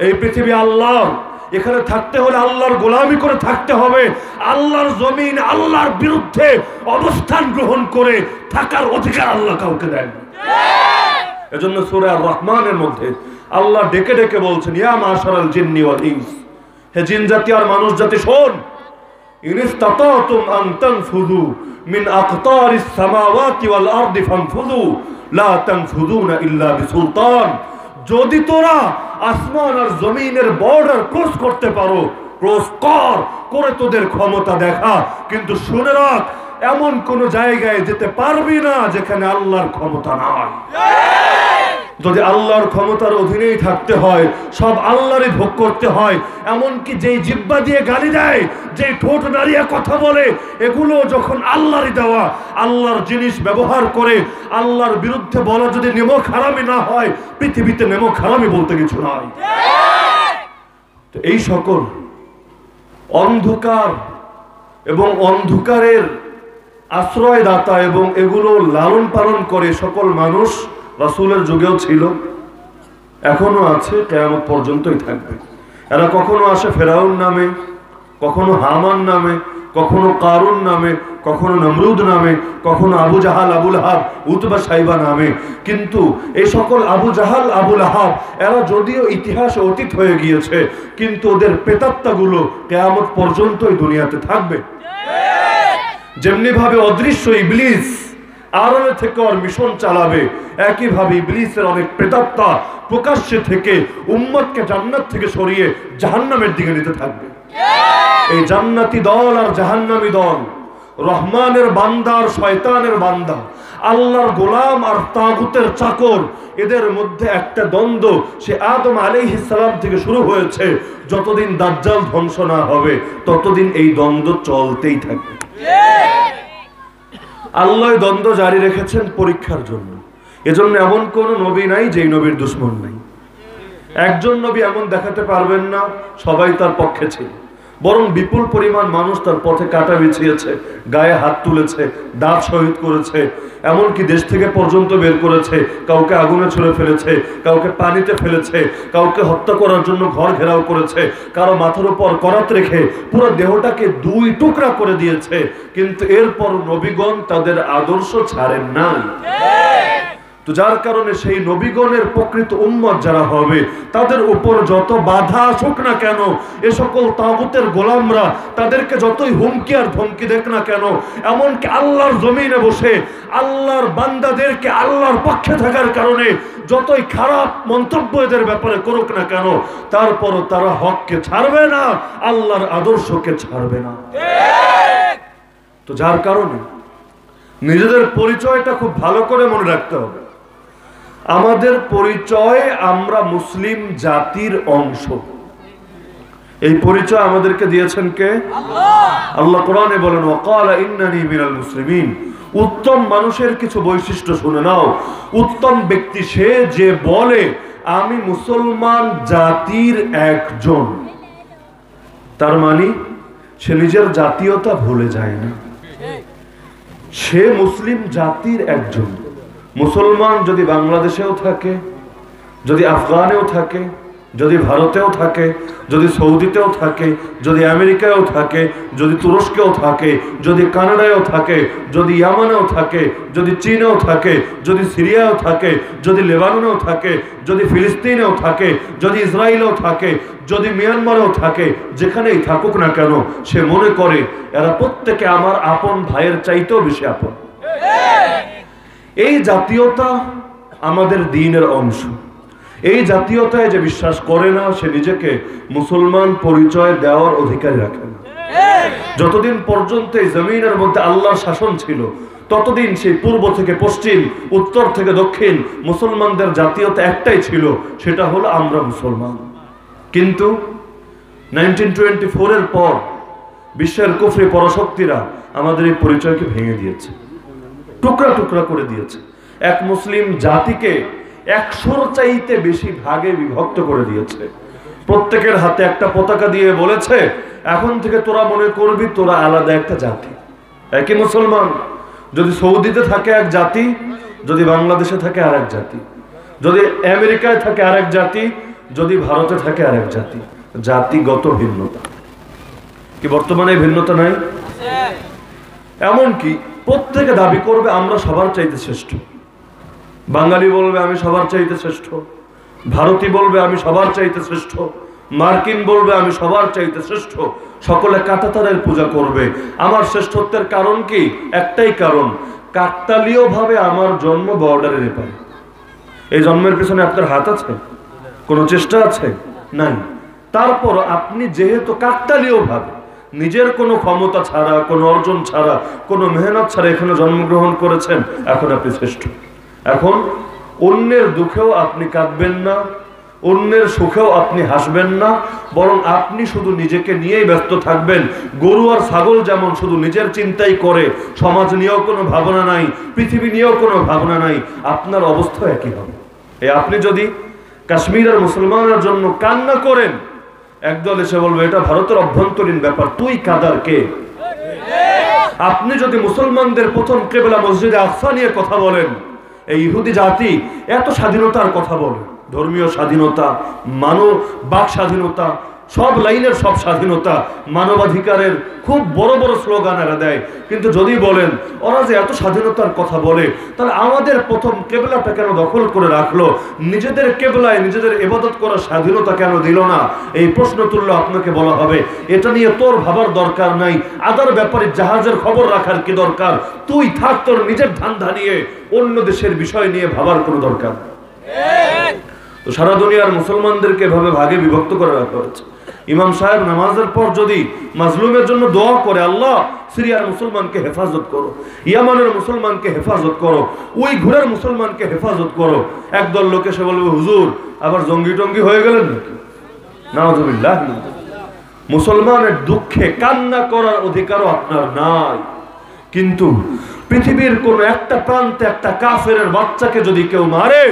এই পৃথিবী আল্লাহর, এখানে থাকতে হলে আল্লাহর গোলামি করে থাকতে হবে। আল্লাহর জমিন আল্লাহর বিরুদ্ধে অবস্থান গ্রহণ করে থাকার অধিকার আল্লাহ কাউকে দেন। এজন্য সূরা আর রহমানের মধ্যে আল্লাহ ডেকে ডেকে বলছেন, ইয়া মাশারাল জিন্নি ওয়াল ইনস, হে জিন জাতি আর মানুষ জাতি শোন, ইনিস্তাতাতুম আন তানফুযু মিন আকতারিস সামাওয়াতি ওয়াল আরদি ফানফুযু লা তানফুযুনা ইল্লা বিসুলতান। যদি তোরা আসমান আর জমিনের বর্ডার ক্রস করতে পারো, ক্রস করে তোদের ক্ষমতা দেখা, কিন্তু শুনে রাখ এমন কোন জায়গায় যেতে পারবি না যেখানে আল্লাহর ক্ষমতা নাই। যদি আল্লাহর ক্ষমতার অধীনেই থাকতে হয়, সব আল্লাহরই ভোগ করতে হয়, এমনকি যেই জিহ্বা দিয়ে গালি দেয়, যেই ঠোঁট নাড়িয়ে কথা বলে, এগুলো যখন আল্লাহরই দেওয়া, আল্লাহর জিনিস ব্যবহার করে আল্লাহর বিরুদ্ধে বলা যদি নেমক হারামি না হয়, পৃথিবীতে নেমক হারামি বলতে কিছু নাই। তো এই সকল অন্ধকার এবং অন্ধকারের আশ্রয়দাতা এবং এগুলো লালন পালন করে সকল মানুষ রাসূলের যুগেও ছিল, এখনো আছে, কিয়ামত পর্যন্তই থাকবে। এরা কখনো আসে ফেরাউন নামে, কখনো হামান নামে, কখনো কারুন নামে, কখনো নমরুদ নামে, কখনো আবু জাহাল, আবু লাহাব, উতবা সাইবা নামে। কিন্তু এই সকল আবু জাহাল, আবু লাহাব এরা যদিও ইতিহাস অতীত হয়ে গিয়েছে, কিন্তু ওদের প্রেতাত্মাগুলো কিয়ামত পর্যন্তই দুনিয়াতে থাকবে। যেমনি ভাবে অদৃশ্য ইবলিস আড়ালে থেকে ওর মিশন চালাবে, একইভাবে ইবলিসের অনেক প্রেতাত্মা প্রকাশ্যে থেকে উম্মতকে জান্নাত থেকে সরিয়ে জাহান্নামের দিকে নিতে থাকবে। এই জান্নাতি দল আর জাহান্নামী দল, রহমানের বান্দা আর শয়তানের বান্দা, আল্লাহর গোলাম আর তাগুতের চাকর, এদের মধ্যে একটা দ্বন্দ্ব সে আদম আলাইহিস সালাম থেকে শুরু হয়েছে। যতদিন দাজ্জাল ধ্বংস না হবে ততদিন এই দ্বন্দ্ব চলতেই থাকবে। আল্লাহ দ্বন্দ্ব জারি রেখেছেন পরীক্ষার জন্য। এজন্য এমন কোন নবী নাই যেই নবীর দুশমন নাই। একজন নবী এমন দেখাতে পারবেন না সবাই তার পক্ষে ছিল, বরং বিপুল পরিমাণ মানুষ তার পথে কাঁটা বিছিয়েছে, গায়ে হাত তুলেছে, দাঁত শহীদ করেছে, এমনকি দেশ থেকে পর্যন্ত বের করেছে, কাউকে আগুনে ছুড়ে ফেলেছে, কাউকে পানিতে ফেলেছে, কাউকে হত্যা করার জন্য ঘর ঘেরাও করেছে, কারো মাথার উপর করাত রেখে পুরো দেহটাকে দুই টুকরা করে দিয়েছে। কিন্তু এরপর নবীগণ তাদের আদর্শ ছাড়েন না। তো যার কারণে সেই নবীগণের প্রকৃত উম্মত যারা হবে তাদের উপর যত বাধা আসুক না কেন, এ সকল তাগুতের গোলামরা তাদেরকে যতই হুমকি আর ধমকি দেখ না কেন, এমনকি আল্লাহর জমিনে বসে আল্লাহর বান্দাদেরকে আল্লাহর পক্ষে থাকার কারণে যতই খারাপ মন্তব্য এদের ব্যাপারে করুক না কেন, তারপরও তারা হককে ছাড়বে না, আল্লাহর আদর্শকে ছাড়বে না। তো যার কারণে নিজেদের পরিচয়টা খুব ভালো করে মনে রাখতে হবে। আমাদের পরিচয় আমরা মুসলিম জাতির অংশ। এই পরিচয় আমাদেরকে দিয়েছেন কে? আল্লাহ কোরআনে বলেন, ওয়াকালা ইন্নানি মিনাল মুসলিমিন। উত্তম মানুষের কিছু বৈশিষ্ট্য শুনে নাও। উত্তম ব্যক্তি সে যে বলে আমি মুসলমান জাতির একজন। তার মানে সে নিজের জাতীয়তা ভুলে যায় না, সে মুসলিম জাতির একজন। মুসলমান যদি বাংলাদেশেও থাকে, যদি আফগানেও থাকে, যদি ভারতেও থাকে, যদি সৌদিতেও থাকে, যদি আমেরিকায়ও থাকে, যদি তুরস্কেও থাকে, যদি কানাডায়ও থাকে, যদি ইয়ামানেও থাকে, যদি চীনেও থাকে, যদি সিরিয়াও থাকে, যদি লেবাননেও থাকে, যদি ফিলিস্তিনেও থাকে, যদি ইসরায়েলেও থাকে, যদি মিয়ানমারেও থাকে, যেখানেই থাকুক না কেন, সে মনে করে এরা প্রত্যেকে আমার আপন ভাইয়ের চাইতেও বেশি আপন। এই জাতীয়তা আমাদের দ্বীনের অংশ। এই জাতীয়তায় যে বিশ্বাস করে না, সে নিজেকে মুসলমান পরিচয় দেওয়ার অধিকার রাখে না। যতদিন পর্যন্ত এই জমিনের মধ্যে আল্লাহর শাসন ছিল, ততদিন সেই পূর্ব থেকে পশ্চিম, উত্তর থেকে দক্ষিণ মুসলমানদের জাতীয়তা একটাই ছিল, সেটা হলো আমরা মুসলমান। কিন্তু 1924 পর বিশ্বের কুফরি পরাশক্তিরা আমাদের এই পরিচয়কে ভেঙে দিয়েছে, টুকরা টুকরা করে দিয়েছে। এক মুসলিম জাতিকে 100-র চাইতে বেশি ভাগে বিভক্ত করে দিয়েছে। প্রত্যেকের হাতে একটা পতাকা দিয়ে বলেছে, এখন থেকে তোরা মনে করবি তোরা আলাদা একটা জাতি। একই মুসলমান, যদি সৌদিতে থাকে এক জাতি, যদি বাংলাদেশে থাকে আরেক জাতি, যদি আমেরিকায় থাকে আরেক জাতি, যদি ভারতে থাকে আরেক জাতি। জাতিগত ভিন্নতা কি বর্তমানে ভিন্নতা নাই? এমনকি প্রত্যেকে দাবি করবে আমরা সবার চাইতে শ্রেষ্ঠ। বাঙালি বলবে আমি সবার চাইতে শ্রেষ্ঠ, ভারতী বলবে আমি সবার চাইতে শ্রেষ্ঠ, মার্কিন বলবে আমি সবার চাইতে শ্রেষ্ঠ। সকলে কাঁটাতারের পূজা করবে। আমার শ্রেষ্ঠত্বের কারণ কি? একটাই কারণ, কাকতালীয় ভাবে আমার জন্ম বর্ডারের এপারে। এই জন্মের পিছনে আপনার হাত আছে? কোনো চেষ্টা আছে? নাই। তারপর আপনি যেহেতু কাকতালীয় ভাবে নিজের কোনো ক্ষমতা ছাড়া, কোনো অর্জন ছাড়া, কোনো মেহনত ছাড়া এখানে জন্মগ্রহণ করেছেন, এখন আপনি শ্রেষ্ঠ। এখন অন্যের দুঃখেও আপনি কাঁদবেন না, অন্যের সুখেও আপনি হাসবেন না, বরং আপনি শুধু নিজেকে নিয়েই ব্যস্ত থাকবেন। গরু আর ছাগল যেমন শুধু নিজের চিন্তাই করে, সমাজ নিয়েও কোনো ভাবনা নাই, পৃথিবী নিয়েও কোনো ভাবনা নাই, আপনার অবস্থা একই হবে। আপনি যদি কাশ্মীরের মুসলমানের জন্য কান্না করেন, একদল এসে বলবে এটা ভারতের অভ্যন্তরীণ ব্যাপার, তুই কাদার কে? আপনি যদি মুসলমানদের প্রথম কেবলা মসজিদে আকসা নিয়ে কথা বলেন, এই ইহুদি জাতি এত স্বাধীনতার কথা বলে, ধর্মীয় স্বাধীনতা, বাক স্বাধীনতা, সব লাইনের সব স্বাধীনতা, মানবাধিকারের খুব বড় বড় স্লোগান এরা দেয়। কিন্তু যদি বলেন ওরা যে এত স্বাধীনতার কথা বলে, তাহলে আমাদের প্রথম কেবলাটা কেন দখল করে রাখলো? নিজেদের কেবলায় নিজেদের ইবাদত করার স্বাধীনতা কেন দিল না? এই প্রশ্ন তুললে আপনাকে বলা হবে এটা নিয়ে তোর ভাবার দরকার নাই, আদার ব্যাপারে জাহাজের খবর রাখার কি দরকার? তুই থাক তোর নিজের ধান্দা নিয়ে, অন্য দেশের বিষয় নিয়ে ভাবার কোনো দরকার। তো সারা দুনিয়ার মুসলমানদেরকে এভাবে ভাগে বিভক্ত করে রাখা হয়েছে। ইমাম সাহেব নামাজের পর যদি মাজলুমের জন্য দোয়া করে, আল্লাহ সিরিয়ার মুসলমানকে হেফাজত করো, ইয়ামানের মুসলমানকে হেফাজত করো, ওই ঘুরের মুসলমানকে হেফাজত করো, একদল লোক এসে বলবে হুজুর আবার জঙ্গি টঙ্গি হয়ে গেলেন নাকি? নাউযুবিল্লাহ। মুসলমানের দুঃখে কান্না করার অধিকারও আপনার নাই। কিন্তু পৃথিবীর কোন একটা প্রান্তে একটা কাফেরের বাচ্চাকে যদি কেউ মারে,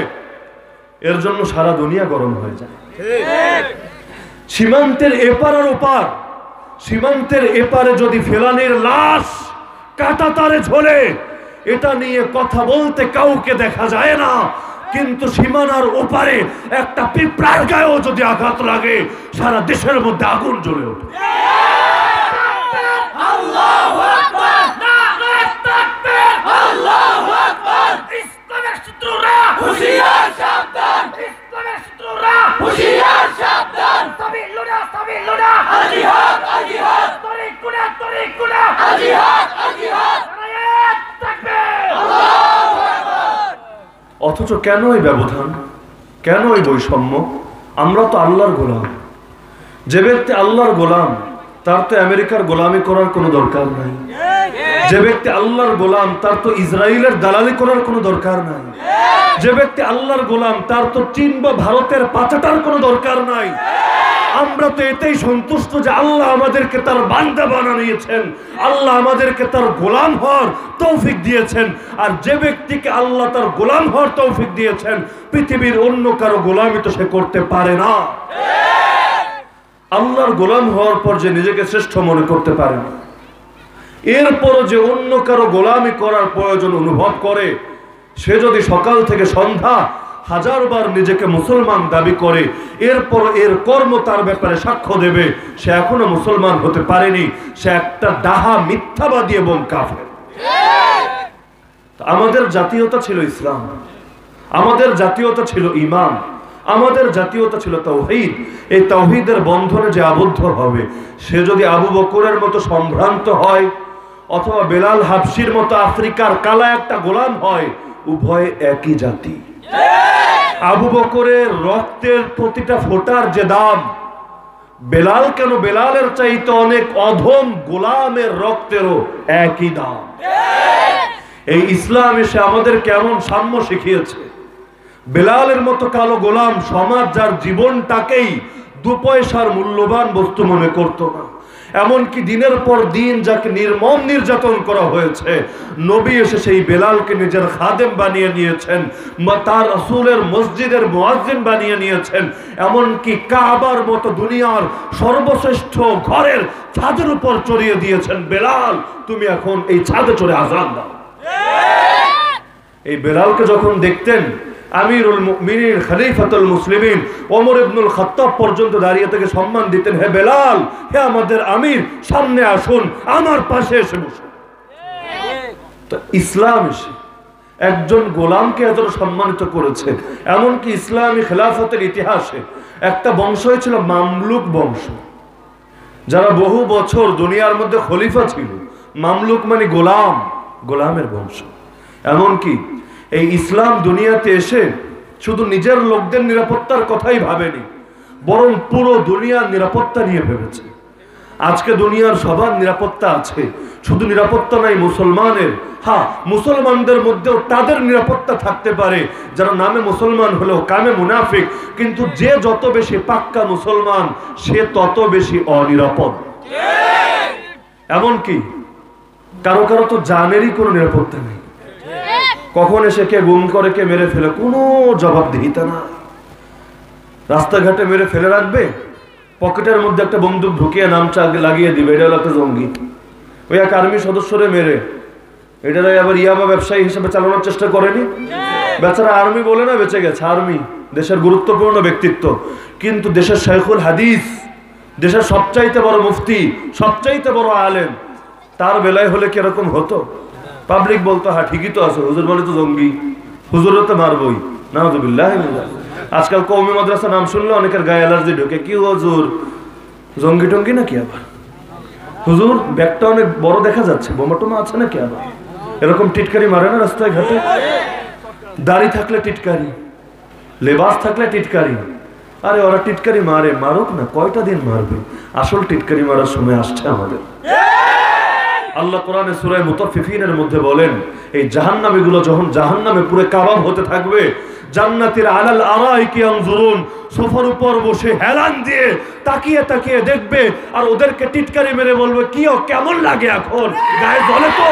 এর জন্য সারা দুনিয়া গরম হয়ে যায়। সীমান্তের এপার আর ওপার, সীমান্তের এপারে যদি ফেলানির লাশ কাঁটাতারে ঝোলে, এটা নিয়ে কথা বলতে কাউকে দেখা যায় না। কিন্তু সীমানার ওপারে একটা পিঁপড়ার গায়েও যদি আঘাত লাগে, সারা দেশের মধ্যে আগুন জ্বলে ওঠে। আল্লাহু আকবার, নারায়ে তাকবীর, আল্লাহু আকবার। ইসলামের শত্রুরা হুঁশিয়ার, সাবধান। ইসলামের শত্রুরা হুঁশিয়ার, সাবধান। সাবিলুনা, সাবিলুনা, আল জিহাদ, আল জিহাদ। তরিকুনা, তরিকুনা, আল জিহাদ, আল জিহাদ। নারায়ে তাকবীর, আল্লাহু আকবার। অথচ কেন এই ব্যবধান, কেন এই বৈষম্য? আমরা তো আল্লাহর গোলাম। যে ব্যক্তি আল্লাহর গোলাম, তার তো আমেরিকার গোলামি করার কোনো দরকার নাই। যে ব্যক্তি আল্লাহর গোলাম, তার তো ইসরায়েলের দালালি করার কোনো দরকার নাই। যে ব্যক্তি আল্লাহর গোলাম, তার তো চীন বা ভারতের পাচাটার কোনো দরকার নাই। আমরা তো এতেই সন্তুষ্ট যে আল্লাহ আমাদেরকে তার বান্দা বানিয়েছেন, আল্লাহ আমাদেরকে তার গোলাম হওয়ার তৌফিক দিয়েছেন। আর যে ব্যক্তিকে আল্লাহ তার গোলাম হওয়ার তৌফিক দিয়েছেন, পৃথিবীর অন্য কারো গোলামি তো সে করতে পারে না। আল্লাহর গোলাম হওয়ার পর যে নিজেকে শ্রেষ্ঠ মনে করতে পারে না, এরপর যে অন্য কারো গোলামি করার প্রয়োজন অনুভব করে, সে যদি সকাল থেকে সন্ধ্যা 1000 বার নিজেকে মুসলমান দাবি করে, এরপর এর কর্ম তার ব্যাপারে সাক্ষ্য দেবে সে এখনো মুসলমান হতে পারেনি, সে একটা ডাহা মিথ্যাবাদী এবং কাফের। আমাদের জাতীয়তা ছিল ইসলাম, আমাদের জাতীয়তা ছিল ঈমান, আমাদের জাতীয়তা ছিল তাওহীদ। এই তাওহীদের বন্ধনে যে আবদ্ধ হবে, সে যদি আবু বকরের মতো সম্ভ্রান্ত হয় অথবা বেলাল হাবশির মতো আফ্রিকার কালা একটা গোলাম হয়, উভয়ে একই জাতি। আবু বকরের রক্তের প্রতিটা ফোঁটার যে দাম, বেলাল কেন, বেলালের চাইতে অনেক অধম গোলামের রক্তেরও একই দাম। এই ইসলাম এসে আমাদের কেমন সাম্য শিখিয়েছে। বেলালের মতো কালো গোলাম সমাজ যার জীবনটাকেই 2 পয়সার মূল্যবান বস্তু মনে করত না, এমনকি দিনের পর দিন যাকে নির্মম নির্যাতন করা হয়েছে, নবী এসে সেই বেলালকে নিজের খাদেম বানিয়ে নিয়েছেন, তার রাসূলের মসজিদের মুয়াজ্জিন বানিয়ে নিয়েছেন, এমনকি কাবার মতো দুনিয়ার সর্বশ্রেষ্ঠ ঘরের ছাদের উপর চড়িয়ে দিয়েছেন, বেলাল তুমি এখন এই ছাদে চড়ে আযান দাও। এই বেলালকে যখন দেখতেন আমিরুল মুমিনিন খলিফাতুল মুসলিমিন ওমর ইবনুল খাত্তাব পর্যন্ত দাঁড়িয়ে থেকে সম্মান দিতেন, হে বেলাল, হে আমাদের আমির, সামনে আসুন, আমার পাশে এসে বসুন। তো ইসলাম এসে একজন গোলামকে এত সম্মানিত করেছে। এমনকি ইসলামী খেলাফতের ইতিহাসে একটা বংশই ছিল মামলুক বংশ, যারা বহু বছর দুনিয়ার মধ্যে খলিফা ছিল। মামলুক মানে গোলাম, গোলামের বংশ। এমনকি এই ইসলাম দুনিয়াতে এসে শুধু নিজের লোকদের নিরাপত্তার কথাই ভাবেনি, বরং পুরো দুনিয়ার নিরাপত্তা নিয়ে ভেবেছে। আজকে দুনিয়ার সবার নিরাপত্তা আছে, শুধু নিরাপত্তা নাই মুসলমানের। হ্যাঁ, মুসলমানদের মধ্যেও তাদের নিরাপত্তা থাকতে পারে যারা নামে মুসলমান হলেও কামে মুনাফিক, কিন্তু যে যত বেশি পাক্কা মুসলমান সে তত বেশি অনিরাপদ। এমনকি কারো কারো তো জানেরই কোনো নিরাপত্তা নেই, কখন এসে কে গুম করে কে মেরে ফেলে কোনো জবাবদিহিতা না। রাস্তাঘাটে মেরে ফেলে রাখবে, পকেটের মধ্যে একটা বন্দুক ঢুকিয়ে নামচা লাগিয়ে দিবে, এটা হলো একটা জঙ্গি। ওই এক আর্মি সদস্যরে মেরে এটারে আবার ইয়াবা ব্যবসায়ী হিসেবে চালানোর চেষ্টা করেনি। বেচারা আর্মি বলে না বেঁচে গেছে, আর্মি দেশের গুরুত্বপূর্ণ ব্যক্তিত্ব, কিন্তু দেশের শাইখুল হাদিস, দেশের সবচাইতে বড় মুফতি, সবচাইতে বড় আলেম, তার বেলায় হলে কিরকম হতো? পাবলিক বলতো হ্যাঁ ঠিকই তো আছে, হুজুর বলে তো জঙ্গি, হুজুরও তো মারবই। নাউযুবিল্লাহ। আজকাল কওমি মাদ্রাসা নাম শুনলে অনেকের গায়ে অ্যালার্জি ঢোকে, কি হুজুর জঙ্গি টঙ্গি নাকি? আবার হুজুর ব্যাগটা অনেক বড় দেখা যাচ্ছে, বোমা টোমা আছে নাকি? আবার এরকম টিটকারি মারে না রাস্তায় ঘাটে? দাড়ি থাকলে টিটকারি, লেবাস থাকলে টিটকারি। আরে ওরা টিটকারি মারে, মারুক না, কয়টা দিন মারবে, আসল টিটকারি মারার সময় আসছে আমাদের। আল্লাহ কোরআনে সূরা মুতাফফিফিনের মধ্যে বলেন, এই জাহান্নামীগুলো যখন জাহান্নামে পুরো কাবাব হতে থাকবে, জান্নাতীরা আলাল আরাইকি ইয়ানজুরুন, সোফার উপর বসে হেলান দিয়ে তাকিয়ে তাকিয়ে দেখবে, আর ওদেরকে টিটকারি মেরে বলবে, কি ও কেমন লাগে এখন, গায়ে জ্বলে তো?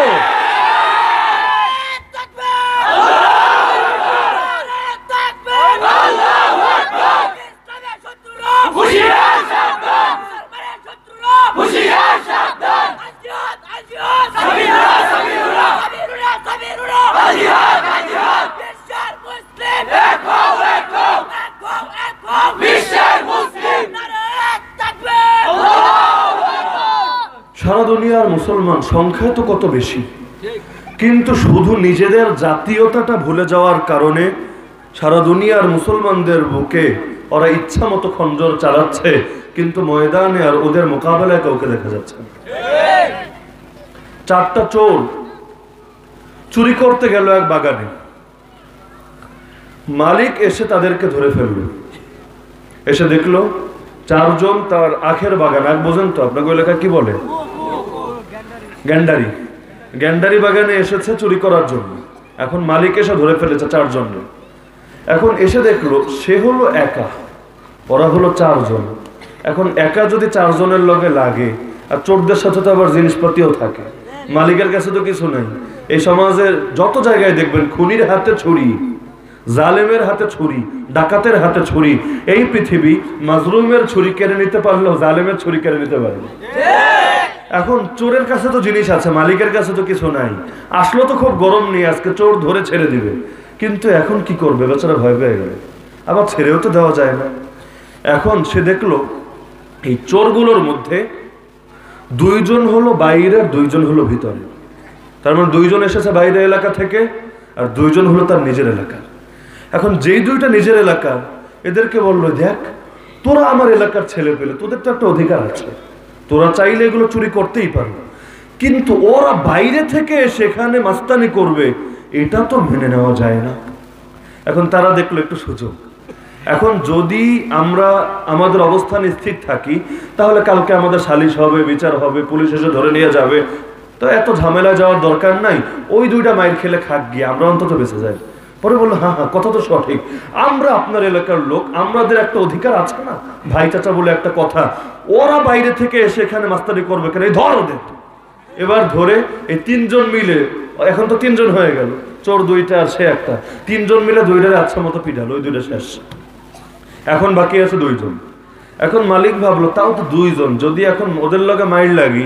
সারা দুনিয়ার মুসলমান সংখ্যা তো কত বেশি, কিন্তু শুধু নিজেদের জাতীয়তাটা ভুলে যাওয়ার কারণে সারা দুনিয়ার মুসলমানদের বুকে ওরা ইচ্ছা মতো খঞ্জর চালাচ্ছে, কিন্তু ময়দানে আর ওদের মোকাবেলায় কাউকে দেখা যাচ্ছে না। 4টা চোর চুরি করতে গেল এক বাগানে, মালিক এসে তাদেরকে ধরে ফেলল। এসে দেখলো 4 জন তার আখের বাগান, আখ বোঝেন তো আপনাকে এলাকা কি বলে? গ্যান্ডারি। গ্যান্ডারি বাগানে এসেছে চুরি করার জন্য। এখন মালিক এসে ধরে ফেলেছে 4 জন। এখন এসে দেখলো সে হলো একা, ওরা হলো 4 জন। এখন একা যদি 4 জনের লগে লাগে, আর চোরদের সাথে তো আবার জিনিসপাতিও থাকে, মালিকের কাছে তো কিছু নাই। এই সমাজের যত জায়গায় দেখবেন খুনির হাতে ছুরি, জালেমের হাতে ছুরি, ডাকাতের হাতে ছুরি। এই পৃথিবী মাজলুমের ছুরি কেড়ে নিতে পারলেও জালেমের ছুরি কেড়ে নিতে পারে। এখন চোরের কাছে তো জিনিস আছে, মালিকের কাছে তো কিছু নাই। আসলো তো খুব গরম নিয়ে, আজকে চোর ধরে ছেড়ে দিবে, কিন্তু এখন কি করবে, বেচারা ভয় পেয়ে গেল, আবার ছেড়েও তো দেওয়া যায় না। এখন সে দেখলো এই চোরগুলোর মধ্যে 2 জন হলো বাইরের, 2 জন হলো ভিতরে। তার মানে 2 জন এসেছে বাইরের এলাকা থেকে, আর 2 জন হলো তার নিজের এলাকার। এখন যেই 2টা নিজের এলাকার, এদেরকে বললো, দেখ তোরা আমার এলাকার ছেলে পেলে, তোদের তো একটা অধিকার আছে, তোরা চাইলে এগুলো চুরি করতেই পারবে, কিন্তু ওরা বাইরে থেকে সেখানে মাস্তানি করবে, এটা তো মেনে নেওয়া যায় না। এখন তারা দেখলো একটু সুযোগ, এখন যদি আমরা আমাদের অবস্থানে স্থির থাকি তাহলে কালকে আমাদের সালিশ হবে, বিচার হবে, পুলিশ এসে ধরে নিয়ে যাবে, তো এত ঝামেলা যাওয়ার দরকার নাই, ওই 2টা মাইর খেলে খাক গিয়ে আমরা অন্তত বেঁচে যাই। পরে বললো, হ্যাঁ হ্যাঁ, কথা তো সঠিক, আমরা আপনার এলাকার লোক, আমাদের একটা অধিকার আছে না, ভাই চাচা বলে একটা কথা, ওরা বাইরে থেকে এসে এখানে মাস্তানি করবে কেন, এই ধর ওদের। এবার ধরে এই 3 জন মিলে, এখন তো 3 জন হয়ে গেল, চোর 2টা আর সে একটা, 3 জন মিলে 2টারে আচ্ছা মতো পিটালো, ওই 2টা শেষ। এখন বাকি আছে 2 জন। এখন মালিক ভাবলো, তাও তো 2 জন, যদি এখন ওদের লগে মাইর লাগি,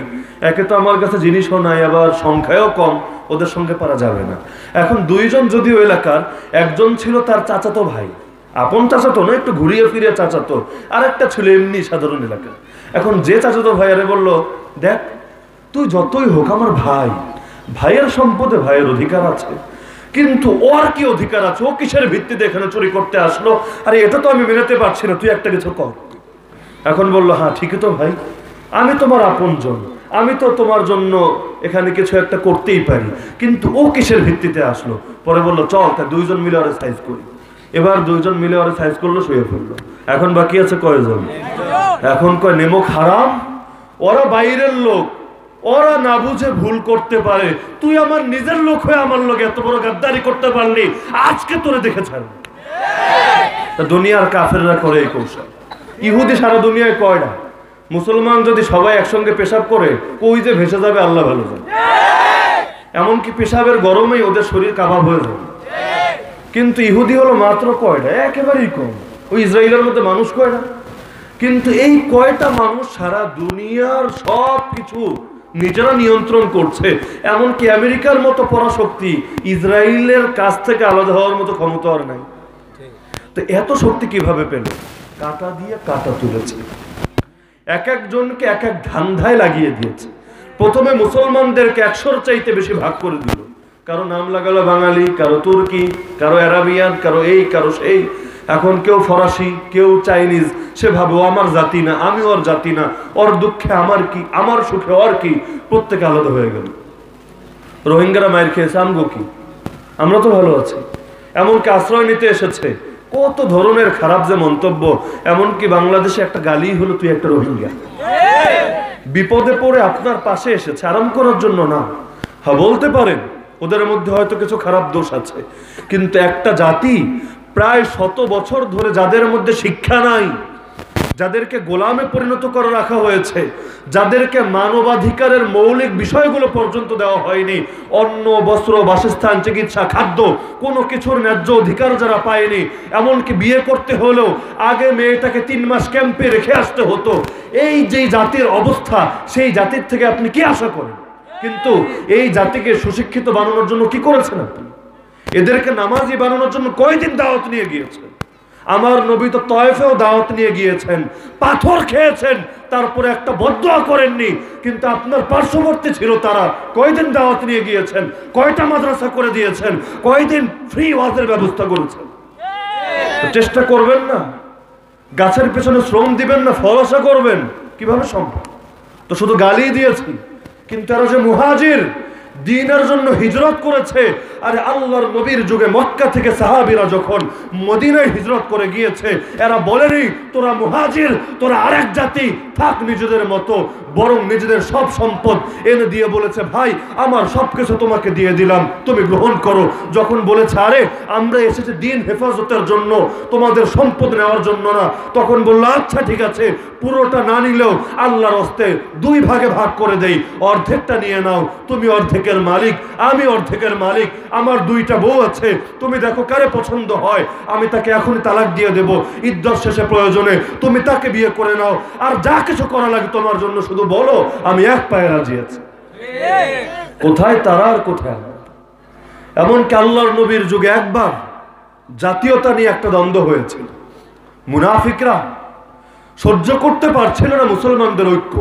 একে তো আমার কাছে জিনিসও নাই, আবার সংখ্যায়ও কম, ওদের সঙ্গে পারা যাবে না। এখন 2 জন যদিও এলাকার, একজন ছিল তার চাচাতো ভাই, আপন চাচাতো না, একটু ঘুরিয়ে ফিরিয়ে চাচাতো, আর একটা ছিল এমনি সাধারণ এলাকা। এখন যে চাচাতো ভাই আরে বললো, দেখ তুই যতই হোক আমার ভাই, ভাইয়ের সম্পদে ভাইয়ের অধিকার আছে, কিন্তু ওর কি অধিকার আছে, ও কিসের ভিত্তিতে এখানে চুরি করতে আসলো, আরে এটা তো আমি মেনে পারছি না, তুই একটা কিছু কর। এখন বললো, হ্যাঁ ঠিকই তো ভাই, আমি তোমার আপনজন, আমি তো তোমার জন্য এখানে কিছু একটা করতেই পারি, কিন্তু ও কিসের ভিত্তিতে আসলো। পরে বললো, চল তা 2 জন মিলে ওরা সাইজ করি। এবার 2 জন মিলে ওরা সাইজ করলো, শুয়ে ফেললো। এখন বাকি আছে কয়জন, এখন কয় নেমক হারাম, ওরা বাইরের লোক, ওরা না বুঝে ভুল করতে পারে, তুই আমার নিজের লোক হয়ে আমার লোক এত বড় গাদ্দারি করতে পারলি, আজকে তোরে দেখে ছাড়বে। দুনিয়ার কাফেররা করে এই কৌশল। ইহুদি সারা দুনিয়ায় কয় না, মুসলমান যদি সবাই একসঙ্গে পেশাব করে কই যে ভেসে যাবে আল্লাহ ভালো জানে, এমনকি পেশাবের গরমেই ওদের শরীর কাবাব হয়ে যাবে। কিন্তু ইহুদি হলো মাত্র কয়টা, একেবারেই কম, ওই ইসরায়েলের মধ্যে মানুষ কয়টা, কিন্তু এই কয়টা মানুষ সারা দুনিয়ার সব কিছু নিজেরা নিয়ন্ত্রণ করছে। এমনকি আমেরিকার মতো পরাশক্তি ইসরায়েলের কাছ থেকে আলাদা হওয়ার মতো ক্ষমতা আর নাই। তো এত শক্তি কিভাবে পেল, কাঁটা দিয়ে কাঁটা তুলেছে, এক একজনকে এক এক ধান্ধায় লাগিয়ে দিয়েছে। প্রথমে মুসলমানদেরকে 100-র চাইতে বেশি ভাগ করে দিল, কারো নাম লাগালো বাঙালি, কারো তুর্কি, কারো অ্যারাবিয়ান, কারো এই কারো সেই। এখন কেউ ফরাসি, কেউ চাইনিজ, সে ভাবে ও আমার জাতি না, আমি ওর জাতি না, ওর দুঃখে আমার কি, আমার সুখে ওর কি, প্রত্যেকে আলাদা হয়ে গেল। রোহিঙ্গারা মায়ের খেয়েছে, আমগো কি, আমরা তো ভালো আছি। এমনকি আশ্রয় নিতে এসেছে, কত ধরনের খারাপ যে মন্তব্য, এমনকি বাংলাদেশে একটা গালি হলো, তুই একটা রোহিঙ্গা। বিপদে পড়ে আপনার পাশে এসেছে, আরাম করার জন্য না। হ্যাঁ বলতে পারেন ওদের মধ্যে হয়তো কিছু খারাপ দোষ আছে, কিন্তু একটা জাতি প্রায় 100 বছর ধরে যাদের মধ্যে শিক্ষা নাই, যাদেরকে গোলামে পরিণত করে রাখা হয়েছে, যাদেরকে মানবাধিকারের মৌলিক বিষয়গুলো পর্যন্ত দেওয়া হয়নি, অন্ন, বস্ত্র, বাসস্থান, চিকিৎসা, খাদ্য, কোনো কিছুর ন্যায্য অধিকার যারা পায়নি, এমনকি বিয়ে করতে হলেও আগে মেয়েটাকে 3 মাস ক্যাম্পে রেখে আসতে হতো, এই যে জাতির অবস্থা, সেই জাতির থেকে আপনি কি আশা করেন? কিন্তু এই জাতিকে সুশিক্ষিত বানানোর জন্য কি করেছেন আপনি? এদেরকে নামাজি বানানোর জন্য কয়দিন দাওয়াত নিয়ে গিয়েছেন? আমার নবী তো তয়েফেও দাওয়াত নিয়ে গিয়েছেন, পাথর খেয়েছেন, তারপরে একটা বদদুয়া করেননি। কিন্তু আপনার পার্শ্ববর্তী ছিল তারা, কয়দিন দাওয়াত নিয়ে গিয়েছেন, কয়টা মাদ্রাসা করে দিয়েছেন, কয়দিন ফ্রি ওয়াজের ব্যবস্থা করেছেন। চেষ্টা করবেন না, গাছের পেছনে শ্রম দিবেন না, ফল আশা করবেন, কিভাবে সম্ভব? তো শুধু গালি দিয়েছি, কিন্তু এরা যে মুহাজির, দ্বীনের জন্য হিজরত করেছে। আরে আল্লাহর নবীর যুগে মক্কা থেকে সাহাবীরা যখন মদিনায় হিজরত করে গিয়েছে, এরা বলেনি তোরা মুহাজির, তোরা আরেক জাতি, থাক নিজেদের মতো, বরং নিজেদের সব সম্পদ এনে দিয়ে বলেছে, ভাই আমার সবকিছু তোমাকে দিয়ে দিলাম, তুমি গ্রহণ করো। যখন বলেছে আরে আমরা এসেছি দ্বীন হেফাজতের জন্য, তোমাদের সম্পদ নেওয়ার জন্য না, তখন বললো আচ্ছা ঠিক আছে, পুরোটা না নিলেও আল্লাহর হস্তে 2 ভাগে ভাগ করে দেই, অর্ধেকটা নিয়ে নাও, তুমি অর্ধেক অর্ধেকের মালিক, আমি অর্ধেকের মালিক, আমার দুইটা বউ আছে, তুমি দেখো কারে পছন্দ হয়, আমি তাকে এখনই তালাক দিয়ে দেব, ইদ্যত শেষে প্রয়োজনে তুমি তাকে বিয়ে করে নাও, আর যা কিছু করা লাগে তোমার জন্য শুধু বলো, আমি এক পায়ে রাজি আছি। কোথায় তারা আর কোথায় আমরা? এমনকি আল্লাহর নবীর যুগে একবার জাতীয়তা নিয়ে একটা দ্বন্দ্ব হয়েছিল। মুনাফিকরা সহ্য করতে পারছিল না মুসলমানদের ঐক্য,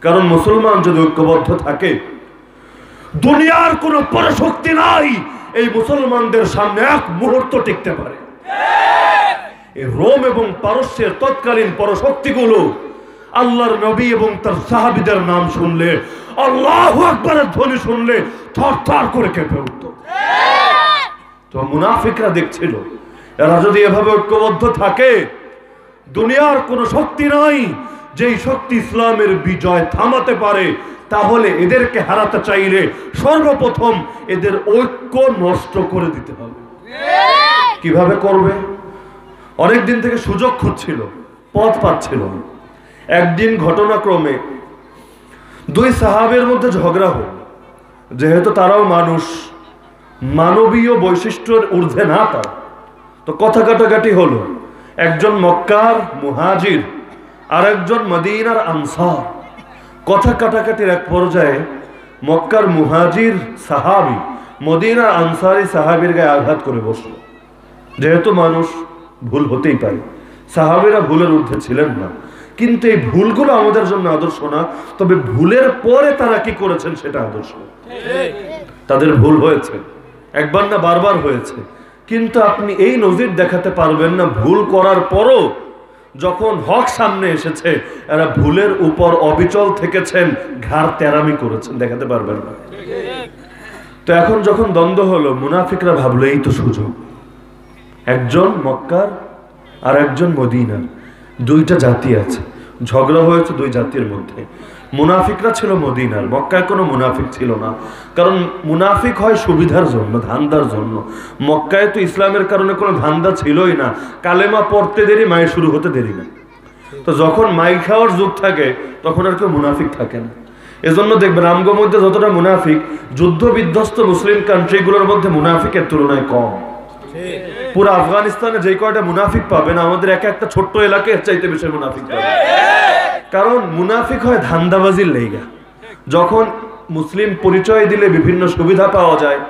কারণ মুসলমান যদি ঐক্যবদ্ধ থাকে, দুনিয়ার কোনো পরশক্তি নাই এই মুসলমানদের সামনে এক মুহূর্ত টিকতে পারে। এই রোম এবং পারস্যের তৎকালীন পরশক্তিগুলো আল্লাহর নবী এবং তার সাহাবীদের নাম শুনলে, আল্লাহু আকবারের ধ্বনি শুনলে থরথর করে কেঁপে উঠত। তো মুনাফিকরা দেখছিল এরা যদি এভাবে ঐক্যবদ্ধ থাকে, দুনিয়ার কোনো শক্তি নাই যেই শক্তি ইসলামের বিজয় থামাতে পারে, তাহলে এদেরকে হারাতে চাইলে সর্বপ্রথম এদের ঐক্য নষ্ট করে দিতে হবে। কিভাবে করবে? অনেক দিন থেকে সুযোগ খুঁজছিল, পথ পাচ্ছিল না। একদিন ঘটনাক্রমে দুই সাহাবের মধ্যে ঝগড়া হল। যেহেতু তারাও মানুষ, মানবীয় বৈশিষ্ট্যের ঊর্ধ্বে না তারা, তো কথা কাটাকাটি হলো। একজন মক্কার মুহাজির আর একজন মদিনার আনসার। কথা কাটাকাটির এক পর্যায়ে মক্কার মুহাজির সাহাবী মদিনার আনসারি সাহাবীর গায়ে আঘাত করে বসল। যেহেতু মানুষ, ভুল হতেই পারে, সাহাবীরা ভুলের ঊর্ধ্বে ছিলেন না, কিন্তু এই ভুলগুলো আমাদের জন্য আদর্শ না। তবে ভুলের পরে তারা কি করেছেন সেটা আদর্শ। তাদের ভুল হয়েছে, একবার না বারবার হয়েছে, কিন্তু আপনি এই নজির দেখাতে পারবেন না ভুল করার পরও যখন হক সামনে এসেছে এরা ভুলের উপর অবিচল থেকেছেন, ঘাড় তেরামি করেছেন, দেখাতে পারবেন না। তো এখন যখন দ্বন্দ্ব হলো, মুনাফিকরা ভাবলো এই তো সুযোগ। একজন মক্কার আর একজন মদিনার, দুইটা জাতি আছে, ঝগড়া হয়েছে দুই জাতির মধ্যে। মুনাফিকরা ছিল মদিনার, মক্কায় কোনো মুনাফিক ছিল না, কারণ মুনাফিক হয় সুবিধার জন্য, ধান্দার জন্য। মক্কায় তো ইসলামের কারণে কোনো ধান্দা ছিলই না, কালেমা পড়তে দেরি, মায়ের শুরু হতে দেরি না। তো যখন মাই খাওয়ার যুগ থাকে তখন আর কেউ মুনাফিক থাকে না। এজন্য দেখবেন আমগোর মধ্যে যতটা মুনাফিক, যুদ্ধ বিধ্বস্ত মুসলিম কান্ট্রিগুলোর মধ্যে মুনাফিকের তুলনায় কম। পুরো আফগানিস্তানে যে কয়টা মুনাফিক পাবেন, আমাদের এক একটা ছোট্ট এলাকায় চাইতে বেশি মুনাফিক পাবেন। কারণ মুনাফিক হয় ধান্দাবাজির লেগা। যখন মুসলিম পরিচয় দিলে বিভিন্ন সুবিধা পাওয়া যায়,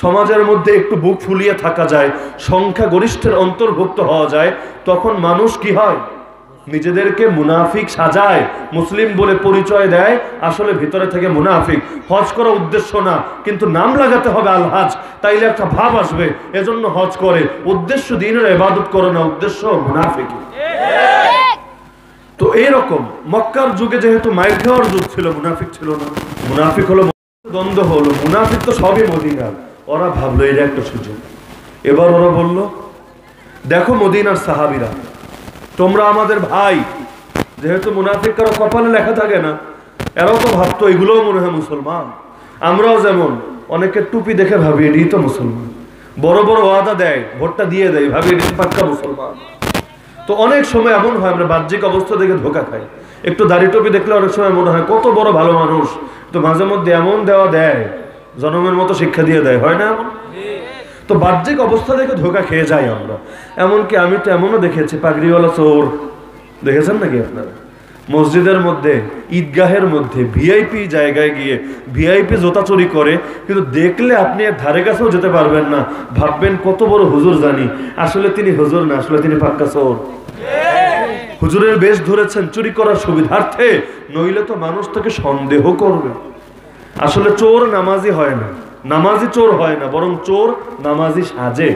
সমাজের মধ্যে একটু বুক ফুলিয়ে থাকা যায়, সংখ্যা গরিষ্ঠের অন্তর্ভুক্ত হওয়া যায়, তখন মানুষ কি হয়, নিজেদেরকে মুনাফিক সাজায়, মুসলিম বলে পরিচয় দেয়, আসলে ভিতরে থেকে মুনাফিক। হজ করা উদ্দেশ্য না, কিন্তু নাম লাগাতে হবে আল হাজ, তাইলে একটা ভাব আসবে, এজন্য হজ করে। উদ্দেশ্য দিনের ইবাদত করে না, উদ্দেশ্য মুনাফিক। তো এইরকম মক্কার যুগে যেহেতু মাইর খাওয়ার যুগ ছিল, মুনাফিক ছিল না। মুনাফিক হলো, দ্বন্দ্ব হলো, মুনাফিক তো সবই মদিনার। ওরা ভাবলো এটা একটা সুযোগ। এবার ওরা বলল, দেখো মদিনার সাহাবীরা, তোমরা আমাদের ভাই। যেহেতু মুনাফিক কারো কপালে লেখা থাকে না, এরাও তো ভাবতো এগুলোও মনে হয় মুসলমান। আমরাও যেমন অনেকের টুপি দেখে ভাবি এটাই তো মুসলমান, বড় বড় ওয়াদা দেয়, ভোটটা দিয়ে দেয়, ভাবি এটি পাক্কা মুসলমান। তো অনেক সময় এমন হয় আমরা বাহ্যিক অবস্থা দেখে ধোকা খাই। একটু দাড়ি টুপি দেখলে অনেক সময় মনে হয় কত বড় ভালো মানুষ, তো মাঝে মধ্যে এমন দেওয়া দেয়, জনমের মতো শিক্ষা দিয়ে দেয়, হয় না এমন? তো বাহ্যিক অবস্থা দেখে ধোকা খেয়ে যাই আমরা। এমনকি আমি তো এমনও দেখেছি পাগড়িওয়ালা চোর, দেখেছেন নাকি আপনারা? মসজিদের মধ্যে, ঈদগাহের মধ্যে, ভিআইপি জায়গায় গিয়ে ভিআইপি জুতা চুরি করে, কিন্তু দেখলে আপনি ধারে কাছেও যেতে পারবেন না, ভাববেন কত বড় হুজুর জানি, আসলে তিনি হুজুর না, আসলে তিনি পাক্কা চোর। হুজুরের বেশ ধরেছেন চুরি করার সুবিধার্থে, নইলে তো মানুষ তাকে সন্দেহ করবে। আসলে চোর নামাজি হয় না, নামাজি চোর হয় না, বরং চোর নামাজি সাজে।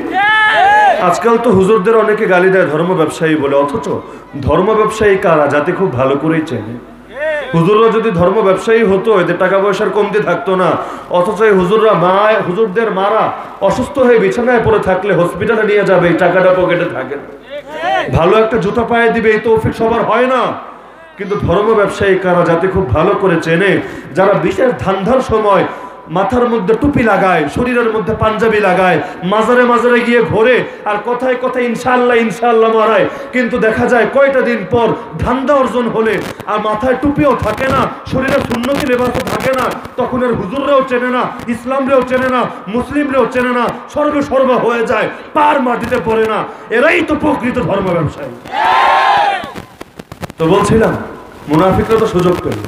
আজকাল তো হুজুরদের অনেকে গালি দেয় ধর্ম ব্যবসায়ী বলে, অথচ ধর্ম ব্যবসায়ী কারা জাতি খুব ভালো করেই চেনে। হুজুররা যদি ধর্ম ব্যবসায়ী হতো, এদের টাকা পয়সার কমতি থাকতো না। অথচ এই হুজুরদের মারা অসুস্থ হয়ে বিছানায় পড়ে থাকলে হসপিটালে নিয়ে যাবে, এই টাকাটা পকেটে থাকে না। ভালো একটা জুতা পায়ে দিবে, এই তৌফিক সবার হয় না। কিন্তু ধর্ম ব্যবসায়ী কারা জাতি খুব ভালো করে চেনে, যারা বিশেষ ধান্দার সময় মাথার মধ্যে টুপি লাগায়, শরীরের মধ্যে পাঞ্জাবি লাগায়, মাজারে মাজারে গিয়ে ঘোরে আর কথায় কথায় ইনশাআল্লাহ ইনশাআল্লাহ মারায়। কিন্তু দেখা যায় কয়টা দিন পর ধান্দা অর্জন হলে আর মাথায় টুপিও থাকে না, শরীরে সুন্নতি লেবাসও থাকে না, তখন এর হুজুররাও চেনে না, ইসলামরেও চেনে না, মুসলিমরেও চেনে না, সর্বসর্বা হয়ে যায়, পার মাটিতে পড়ে না। এরাই তো প্রকৃত ধর্ম ব্যবসায়ী। তো বলছিলাম মুনাফিকরা তো সুযোগ পেল।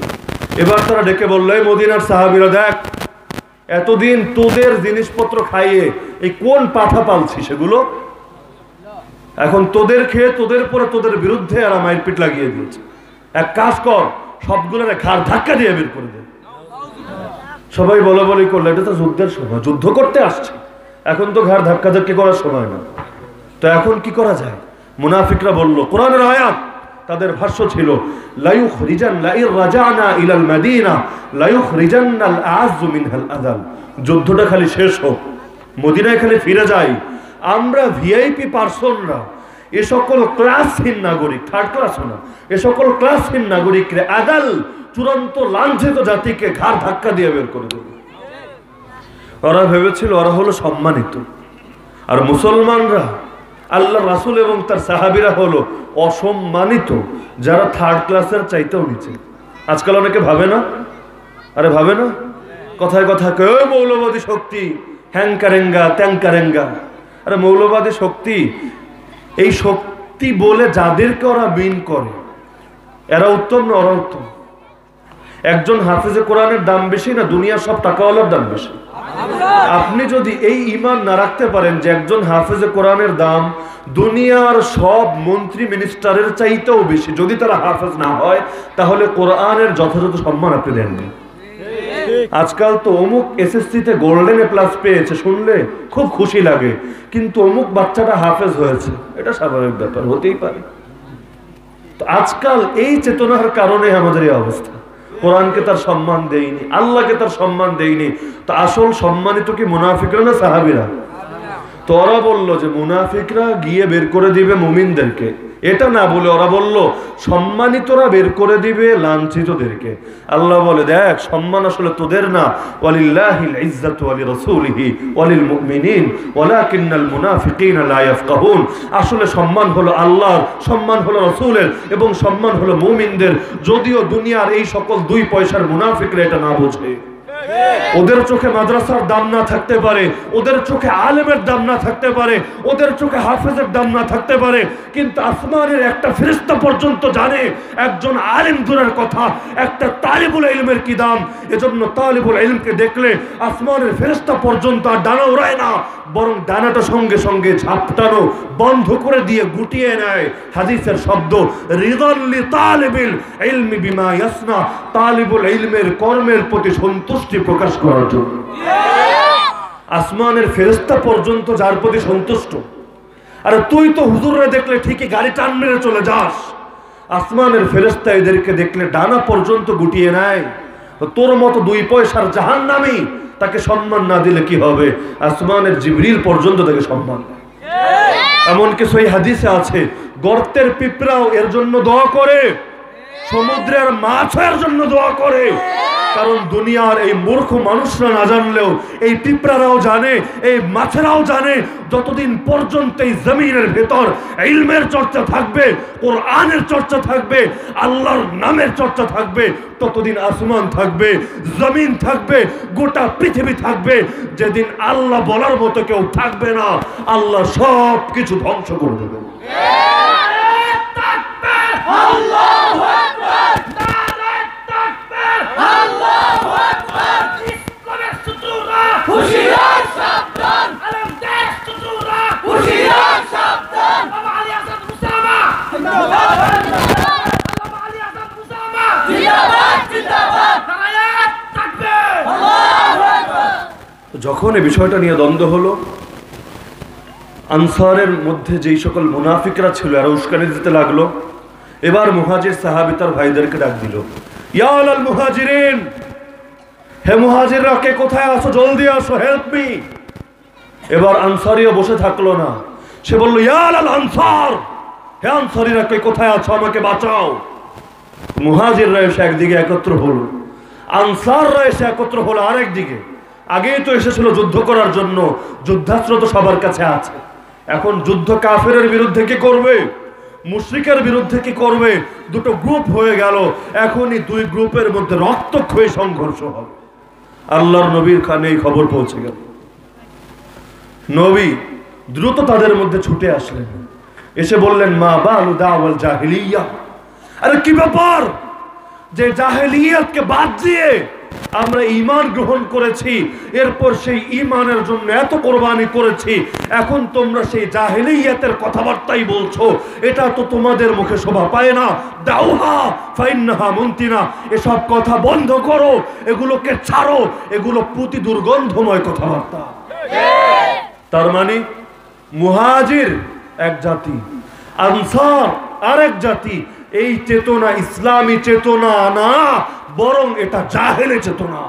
এবার তারা ডেকে বলল, এই মদিনার সাহাবীরা, দেখ এতদিন তোদের জিনিসপত্র খাইয়ে এই কোন পাঠা পালছি সেগুলো এখন তোদের খেয়ে তোদের পরে তোদের বিরুদ্ধে আর মাইর পিট লাগিয়ে দিয়েছে। এক কাজ কর, সবগুলোর ঘাড় ধাক্কা দিয়ে বের করে দে। সবাই বলা বলি করলো, এটা তো যুদ্ধের সময়, যুদ্ধ করতে আসছে, এখন তো ঘাড় ধাক্কা ধাক্কি করার সময় না। তো এখন কি করা যায়? মুনাফিকরা বলল, কোরআনের আয়াত, তাদের ভাষ্য ছিল যুদ্ধটা খালি শেষ হোক, মদিনায় খালি ফিরে যাই, আমরা ভিআইপি পার্সনরা, এ সকল ক্লাসহীন নাগরিক, থার্ড ক্লাস না, এ সকল ক্লাসহীন নাগরিকরে আদাল চূড়ান্ত লাঞ্ছিত জাতিকে ঘাড় ধাক্কা দিয়ে বের করে দেবে। ওরা ভেবেছিল ওরা হলো সম্মানিত, আর মুসলমানরা, আল্লাহ রাসূল এবং তার সাহাবীরা হলো অসম্মানিত, যারা থার্ড ক্লাসের চাইতেও নিচে। আজকাল অনেকে ভাবে না, আরে ভাবে না, কথায় কথা কয় মৌলবাদী শক্তি, হ্যাংকারেঙ্গা ত্যাংকারেঙ্গা। আরে মৌলবাদী শক্তি, এই শক্তি বলে যাদেরকে ওরা বিন করে এরা উত্তম না ওরা উত্তম? একজন হাফেজে কোরআনের দাম বেশি না দুনিয়ার সব টাকাওয়ালার দাম বেশি? আপনি যদি এই ঈমান না রাখতে পারেন যে একজন হাফেজে কোরআনের দাম দুনিয়ার সব মন্ত্রী মিনিস্টারের চাইতেও বেশি, যদি তারা হাফেজ না হয়, তাহলে কোরআনের যথাযথ সম্মান আপনি দেননি। আজকাল তো অমুক এসএসসিতে গোল্ডেন এ প্লাস পেয়েছে শুনলে খুব খুশি লাগে, কিন্তু অমুক বাচ্চাটা হাফেজ হয়েছে, এটা স্বাভাবিক ব্যাপার, হতেই পারে। তো আজকাল এই চেতনার কারণে আমাদের এই অবস্থা। কোরআনকে তার সম্মান দেয়নি, আল্লাহকে তার সম্মান দেয়নি। তো আসল সম্মানিত কি মুনাফিকরা না সাহাবীরা? তো ওরা বললো যে মুনাফিকরা গিয়ে বের করে দিবে মুমিনদেরকে, এটা না বলে ওরা বলল সম্মানিতরা বের করে দিবে লাঞ্ছিতদেরকে। আল্লাহ বলে, দেখ সম্মান আসলে তোদের না, ওয়ালিল্লাহিল ইজ্জাতু ওয়া লিরাসূলিহি ওয়া লিল মুমিনিন ওয়ালাকিন্নাল মুনাফিকিনা লা ইয়াফকাহুন। আসলে সম্মান হলো আল্লাহর, সম্মান হলো রাসূলের এবং সম্মান হলো মুমিনদের। যদিও দুনিয়ার এই সকল দুই পয়সার মুনাফিকরা এটা না বোঝে। ওদের চোখে মাদ্রাসার দাম না থাকতে পারে, ওদের চোখে আলেমের দাম না থাকতে পারে, ওদের চোখে হাফেজের দাম না থাকতে পারে, কিন্তু আসমানের একটা ফেরেশতা পর্যন্ত জানে একজন আলেম দূরের কথা, একটা তালিবুল ইলমের কি দাম। এজন্য তালিবুল ইলমকে দেখলে আসমানের ফেরেশতা পর্যন্ত আর ডানা ওড়ায় না, বরং ডানাটা সঙ্গে সঙ্গে ঝাপটানো বন্ধ করে দিয়ে গুটিয়ে নেয়। হাদিসের শব্দ রিদাল লি তালিবিল ইলমি বিমা ইয়াসনা, তালিবুল ইলমের কর্মের প্রতি সন্তুষ্টি প্রকাশ করার জন্য। আসমানের ফেরেশতা পর্যন্ত যার প্রতি সন্তুষ্ট। আরে তুই তো হুজুররা দেখলে ঠিকই গাড়ি টান মেরে চলে যাস, আসমানের ফেরেশতা এদেরকে দেখলে ডানা পর্যন্ত গুটিয়ে নেয়। তোর মতো দুই পয়সার জাহান্নামী তাকে সম্মান না দিলে কি হবে? আসমানের জিবরিল পর্যন্ত তাকে সম্মান দেয়। এমনকি সহিহ হাদিসে আছে গর্তের পিঁপড়াও এর জন্য দোয়া করে, সমুদ্রের মাছও এর জন্য দোয়া করে। কারণ দুনিয়ার এই মূর্খ মানুষরা না জানলেও এই পিঁপড়ারাও জানে, এই মাছেরাও জানে, যতদিন পর্যন্ত এই জমিনের ভেতর ইলমের চর্চা থাকবে, কোরআনের চর্চা থাকবে, আল্লাহর নামের চর্চা থাকবে, ততদিন আসমান থাকবে, জমিন থাকবে, গোটা পৃথিবী থাকবে। যেদিন আল্লাহ বলার মতো কেউ থাকবে না, আল্লাহ সব কিছু ধ্বংস করে দেবে। আল্লাহু আকবার, নারে তাকবীর, আল্লাহু আকবার। ইসলামের শত্রুরা হুঁশিয়ার সাবধান, আলম দেশ শত্রুরা হুঁশিয়ার সাবধান। বাবা আলী আসাদ মুসামা জিন্দাবাদ, বাবা আলী আসাদ মুসামা জিন্দাবাদ, জিন্দাবাদ, নারে তাকবীর, আল্লাহু আকবার। যখন এই বিষয়টা নিয়ে দ্বন্দ্ব হলো, আনসারের মধ্যে যেই সকল মুনাফিকরা ছিল এরা উস্কানি দিতে লাগলো। এবার মুহাজির সাহাবী তার ভাইদেরকে ডাক দিল, ইয়া আলাল মুহাজিরিন, হে মুহাজিররা, কে কোথায় আছো, জলদি আসো, হেল্প মি। এবার আনসারীও বসে থাকলো না, সে বলল, ইয়া আলাল আনসার, হে আনসারীরা, কে কোথায় আছো, আমাকে বাঁচাও। মুহাজিররা এসে একদিকে একত্র হলো, আনসাররা এসে একত্র হলো আরেকদিকে। আগেই তো এসেছিল যুদ্ধ করার জন্য, যুদ্ধাস্ত্র তো সবার কাছে আছে। এখন যুদ্ধ কাফেরের বিরুদ্ধে কি করবে, মুশরিকের বিরুদ্ধে কি করবে? দুটো গ্রুপ হয়ে গেল, এখনই দুই গ্রুপের মধ্যে রক্তক্ষয়ী সংঘর্ষ হবে। আল্লাহর নবীর কানে এই খবর পৌঁছে গেল। নবী দ্রুত তাদের মধ্যে ছুটে আসলেন, এসে বললেন, মা বালু দাওয়াল জাহিলিয়া, আরে কি ব্যাপার যে জাহেলিয়াতকে বাদ দিয়ে আমরা ঈমান গ্রহণ করেছি, এরপর সেই ঈমানের জন্য এত কোরবানি করেছি, এখন তোমরা সেই জাহেলিয়াতের কথাবার্তাই বলছো, এটা তো তোমাদের মুখে শোভা পায় না। দাউহা ফাইন্নাহা মুনতিনা, এসব কথা বন্ধ করো, এগুলোকে ছাড়ো, এগুলো প্রতি দুর্গন্ধময় কথাবার্তা। তার মানে মুহাজির এক জাতি, আনসার আরেক জাতি। এই চেতনা ইসলামী চেতনা না, বরং এটা জাহেলি চেতনা।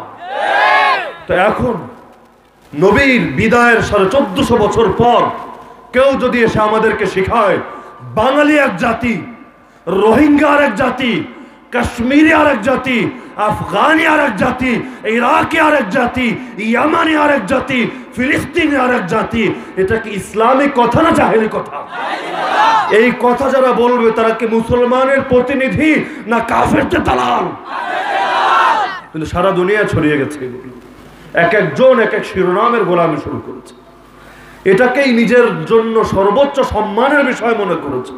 তো এখন নবীর বিদায়ের 1450 বছর পর কেউ যদি এসে আমাদেরকে শেখায় বাঙালি এক জাতি, রোহিঙ্গা আরেক জাতি, কাশ্মীরি আরেক জাতি, আফগানি আরেক জাতি, ইরাকি আরেক জাতি, ইয়ামানি আরেক জাতি, ফিলিস্তিনি আরেক জাতি, এটা কি ইসলামিক কথা না জাহেলি কথা? এই কথা যারা বলবে তারা কি মুসলমানের প্রতিনিধি না কাফেরদের দালাল? কিন্তু সারা দুনিয়া ছড়িয়ে গেছে, এক একজন এক এক শিরোনামের গোলামি শুরু করেছে, এটাকেই নিজের জন্য সর্বোচ্চ সম্মানের বিষয় মনে করেছে।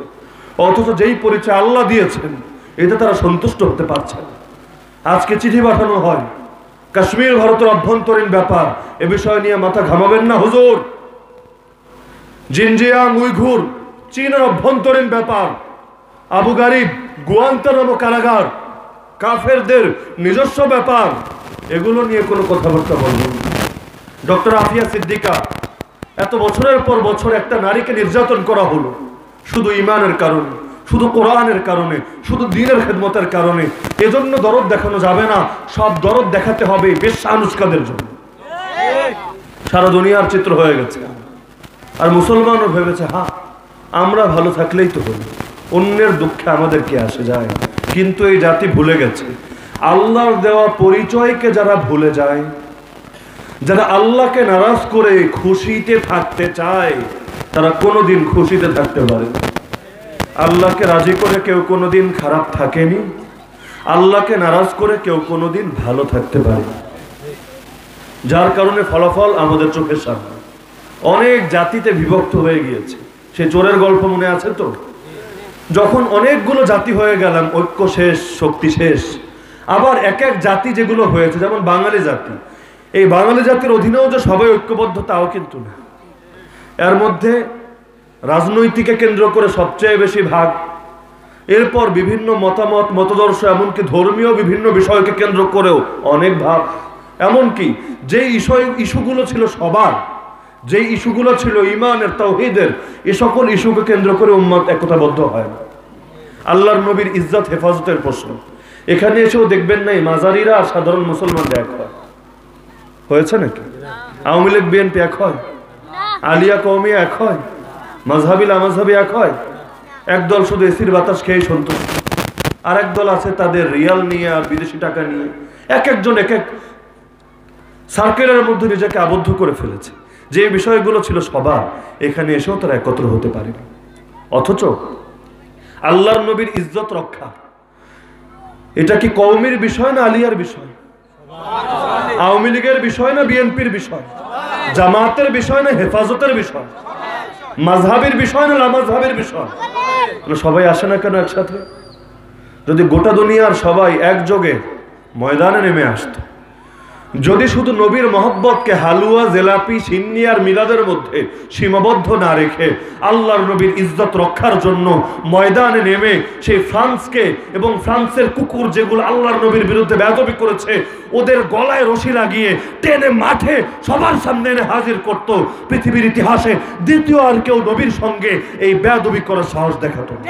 অথচ যেই পরিচয় আল্লাহ দিয়েছেন এতে তারা সন্তুষ্ট হতে পারছে না। আজকে চিঠি পাঠানো হয়, কাশ্মীর ভারতের অভ্যন্তরীণ ব্যাপার, এ বিষয় নিয়ে মাথা ঘামাবেন না হুজুর। জিনজিয়াং উইঘুর চীনের অভ্যন্তরীণ ব্যাপার, আবু গারিব গুয়ান্তানামো কারাগার কাফেরদের নিজস্ব ব্যাপার, এগুলো নিয়ে কোনো কথাবার্তা বলবেন। ডক্টর আফিয়া সিদ্দিকা, এত বছরের পর বছর একটা নারীকে নির্যাতন করা হলো শুধু ঈমানের কারণে, শুধু কোরআনের কারণে, শুধু দ্বীনের খেদমতের কারণে। এজন্য দরদ দেখানো যাবে না, সব দরদ দেখাতে হবে বেশ্যা আনুষ্কাদের জন্য। সারা দুনিয়ার চিত্র হয়ে গেছে। আর মুসলমানও ভেবেছে, হ্যাঁ আমরা ভালো থাকলেই তো হলো, অন্যের দুঃখে আমাদের কি আসে যায়। কিন্তু এই জাতি ভুলে গেছে আল্লাহর দেওয়া পরিচয়কে। যারা ভুলে যায়, যারা আল্লাহকে নারাজ করে খুশিতে থাকতে চায়, তারা কোনোদিন খুশিতে থাকতে পারে না। আল্লাহকে রাজি করে কেউ কোনোদিন খারাপ থাকেনি, আল্লাহকে নারাজ করে কেউ কোনোদিন ভালো থাকতে পারে না। যার কারণে ফলাফল আমাদের চোখের সামনে। অনেক জাতিতে বিভক্ত হয়ে গিয়েছে। সে চোরের গল্প মনে আছে তো? যখন অনেকগুলো জাতি হয়ে গেলাম, ঐক্য শেষ, শক্তি শেষ। আবার এক এক জাতি যেগুলো হয়েছে, যেমন বাঙালি জাতি, এই বাঙালি জাতির অধীনেও যে সবাই ঐক্যবদ্ধ তাও কিন্তু না। এর মধ্যে রাজনৈতিকে কেন্দ্র করে সবচেয়ে বেশি ভাগ, এরপর বিভিন্ন মতামত মতদর্শ, এমনকি ধর্মীয় বিভিন্ন বিষয়কে কেন্দ্র করেও অনেক ভাগ। এমনকি যে ইস্যুগুলো ছিল সবার, যে ইস্যুগুলো ছিল ঈমানের তাওহীদের, এই সকল ইস্যুকে কেন্দ্র করে উম্মত একতাবদ্ধ হয় না। আল্লাহর নবীর ইজ্জত হেফাজতের প্রশ্ন, এখানে এসেও দেখবেন নাই মাজারিরা আর সাধারণ মুসলমানরা এক হয়। হয়েছে নাকি? আওয়ামী লীগ বিএনপি এক হয়, আলিয়া কওমি এক হয়, মাযহাবি লামাযহাবি এক হয়। একদল শুধু এসির বাতাস খেয়ে সন্তুষ্ট, আর একদল আছে তাদের রিয়াল নিয়ে আর বিদেশি টাকা নিয়ে এক একজন এক এক সার্কেলের মধ্যে নিজেকে আবদ্ধ করে ফেলেছে। যে বিষয়গুলো ছিল সবার, এখানে এসেও তারা একত্র হতে পারেনি। অথচ আল্লাহর নবীর ইজ্জত রক্ষা, এটা কি কওমির বিষয় না আলিয়ার বিষয়? আওয়ামী লীগের বিষয় না বিএনপির বিষয়? জামাতের বিষয় না হেফাজতের বিষয়? মাযহাবের বিষয় না লামাযহাবের বিষয়? সবাই আসে না কেন একসাথে? যদি গোটা দুনিয়ার সবাই একযোগে ময়দানে নেমে আসতো, যদি শুধু নবীর মহব্বতকে হালুয়া জেলাপি সিন্নি আর মিলাদের মধ্যে সীমাবদ্ধ না রেখে আল্লাহর নবীর ইজ্জত রক্ষার জন্য ময়দানে নেমে সেই ফ্রান্সকে এবং ফ্রান্সের কুকুর যেগুলো আল্লাহর নবীর বিরুদ্ধে বেয়াদবি করেছে, ওদের গলায় রশি লাগিয়ে টেনে মাঠে সবার সামনে এনে হাজির করত, পৃথিবীর ইতিহাসে দ্বিতীয় আর কেউ নবীর সঙ্গে এই বেয়াদবি করার সাহস দেখাতো না।